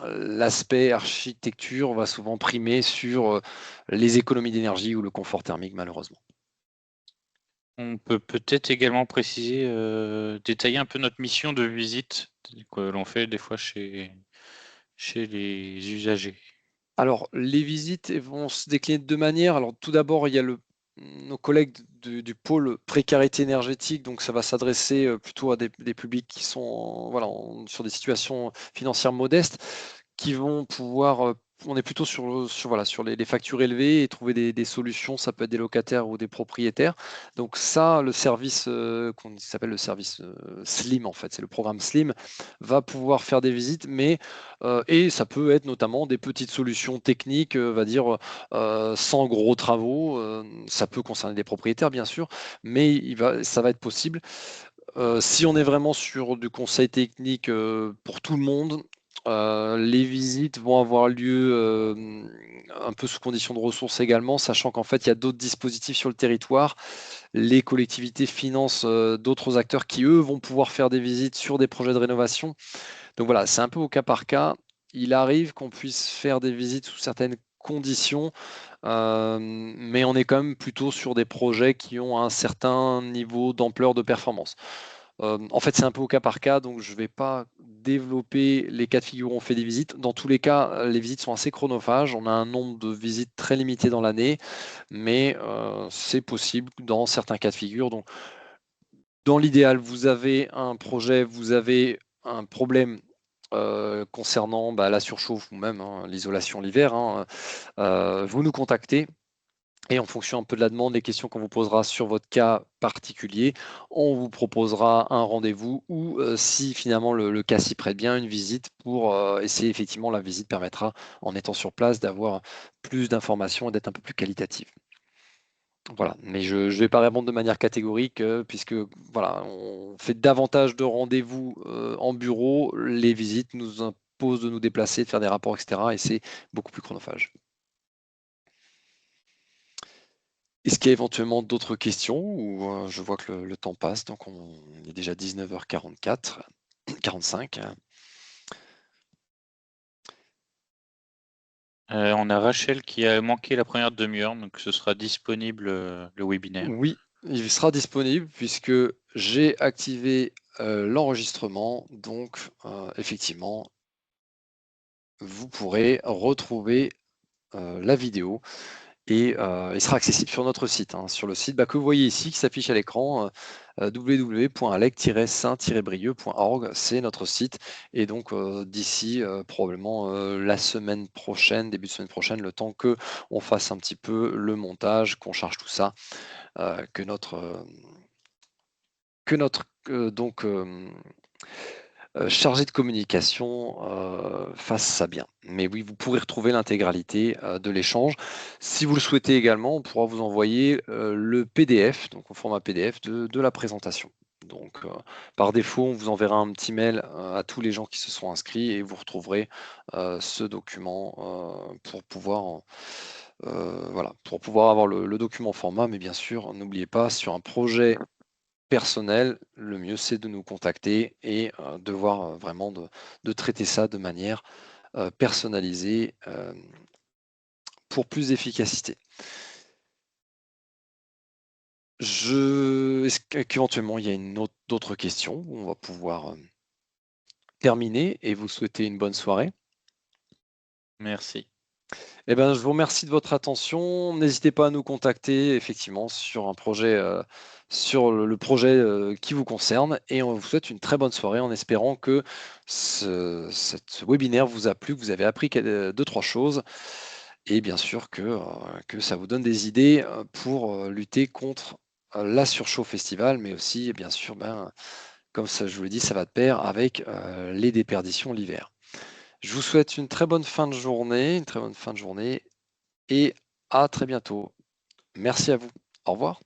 l'aspect architecture va souvent primer sur les économies d'énergie ou le confort thermique, malheureusement. On peut peut-être également préciser, détailler un peu notre mission de visite que l'on fait des fois chez les usagers. Alors, les visites vont se décliner de deux manières. Alors, tout d'abord, il y a nos collègues du pôle précarité énergétique, donc ça va s'adresser plutôt à des publics qui sont voilà, sur des situations financières modestes, qui vont pouvoir, on est plutôt voilà, sur les factures élevées et trouver des solutions, ça peut être des locataires ou des propriétaires. Donc ça, le service qu'on s'appelle le service SLIM, en fait, c'est le programme SLIM, va pouvoir faire des visites, mais et ça peut être notamment des petites solutions techniques, va dire, sans gros travaux. Ça peut concerner des propriétaires, bien sûr, mais ça va être possible. Si on est vraiment sur du conseil technique pour tout le monde, les visites vont avoir lieu un peu sous conditions de ressources également, sachant qu'en fait, il y a d'autres dispositifs sur le territoire. Les collectivités financent d'autres acteurs qui, eux, vont pouvoir faire des visites sur des projets de rénovation. Donc voilà, c'est un peu au cas par cas. Il arrive qu'on puisse faire des visites sous certaines conditions, mais on est quand même plutôt sur des projets qui ont un certain niveau d'ampleur de performance. En fait, c'est un peu au cas par cas, donc je ne vais pas développer les cas de figure où on fait des visites. Dans tous les cas, les visites sont assez chronophages. On a un nombre de visites très limité dans l'année, mais c'est possible dans certains cas de figure. Donc, dans l'idéal, vous avez un projet, vous avez un problème concernant la surchauffe ou même hein, l'isolation l'hiver, hein, vous nous contactez et en fonction un peu de la demande, des questions qu'on vous posera sur votre cas particulier, on vous proposera un rendez-vous ou si finalement le cas s'y prête bien, une visite pour essayer effectivement la visite permettra en étant sur place d'avoir plus d'informations et d'être un peu plus qualitative. Voilà, mais je ne vais pas répondre de manière catégorique puisque voilà, on fait davantage de rendez-vous en bureau, les visites nous imposent de nous déplacer, de faire des rapports, etc. Et c'est beaucoup plus chronophage. Est-ce qu'il y a éventuellement d'autres questions ou je vois que le temps passe, donc on est déjà 19h44, 45. On a Rachel qui a manqué la première demi-heure, donc ce sera disponible le webinaire. Oui, il sera disponible puisque j'ai activé l'enregistrement, donc effectivement, vous pourrez retrouver la vidéo et il sera accessible sur notre site, hein, sur le site que vous voyez ici qui s'affiche à l'écran, www.alec-saint-brieuc.org, c'est notre site. Et donc d'ici probablement la semaine prochaine, début de semaine prochaine, le temps que on fasse un petit peu le montage, qu'on charge tout ça, que notre donc chargé de communication fasse ça bien. Mais oui, vous pourrez retrouver l'intégralité de l'échange. Si vous le souhaitez également, on pourra vous envoyer le PDF, donc au format PDF de la présentation. Donc par défaut, on vous enverra un petit mail à tous les gens qui se sont inscrits et vous retrouverez ce document voilà, pour pouvoir avoir le document format. Mais bien sûr, n'oubliez pas, sur un projet personnel, le mieux c'est de nous contacter et de voir vraiment de traiter ça de manière personnalisée pour plus d'efficacité. Est-ce qu'éventuellement il y a d'autres questions où on va pouvoir terminé et vous souhaiter une bonne soirée. Merci. Eh ben, je vous remercie de votre attention. N'hésitez pas à nous contacter effectivement sur un projet, sur le projet, qui vous concerne et on vous souhaite une très bonne soirée en espérant que ce webinaire vous a plu, que vous avez appris 2-3 choses et bien sûr que ça vous donne des idées, pour, lutter contre, la surchauffe estivale, mais aussi bien sûr, ben, comme ça je vous l'ai dit, ça va de pair avec, les déperditions l'hiver. Je vous souhaite une très bonne fin de journée, une très bonne fin de journée et à très bientôt. Merci à vous. Au revoir.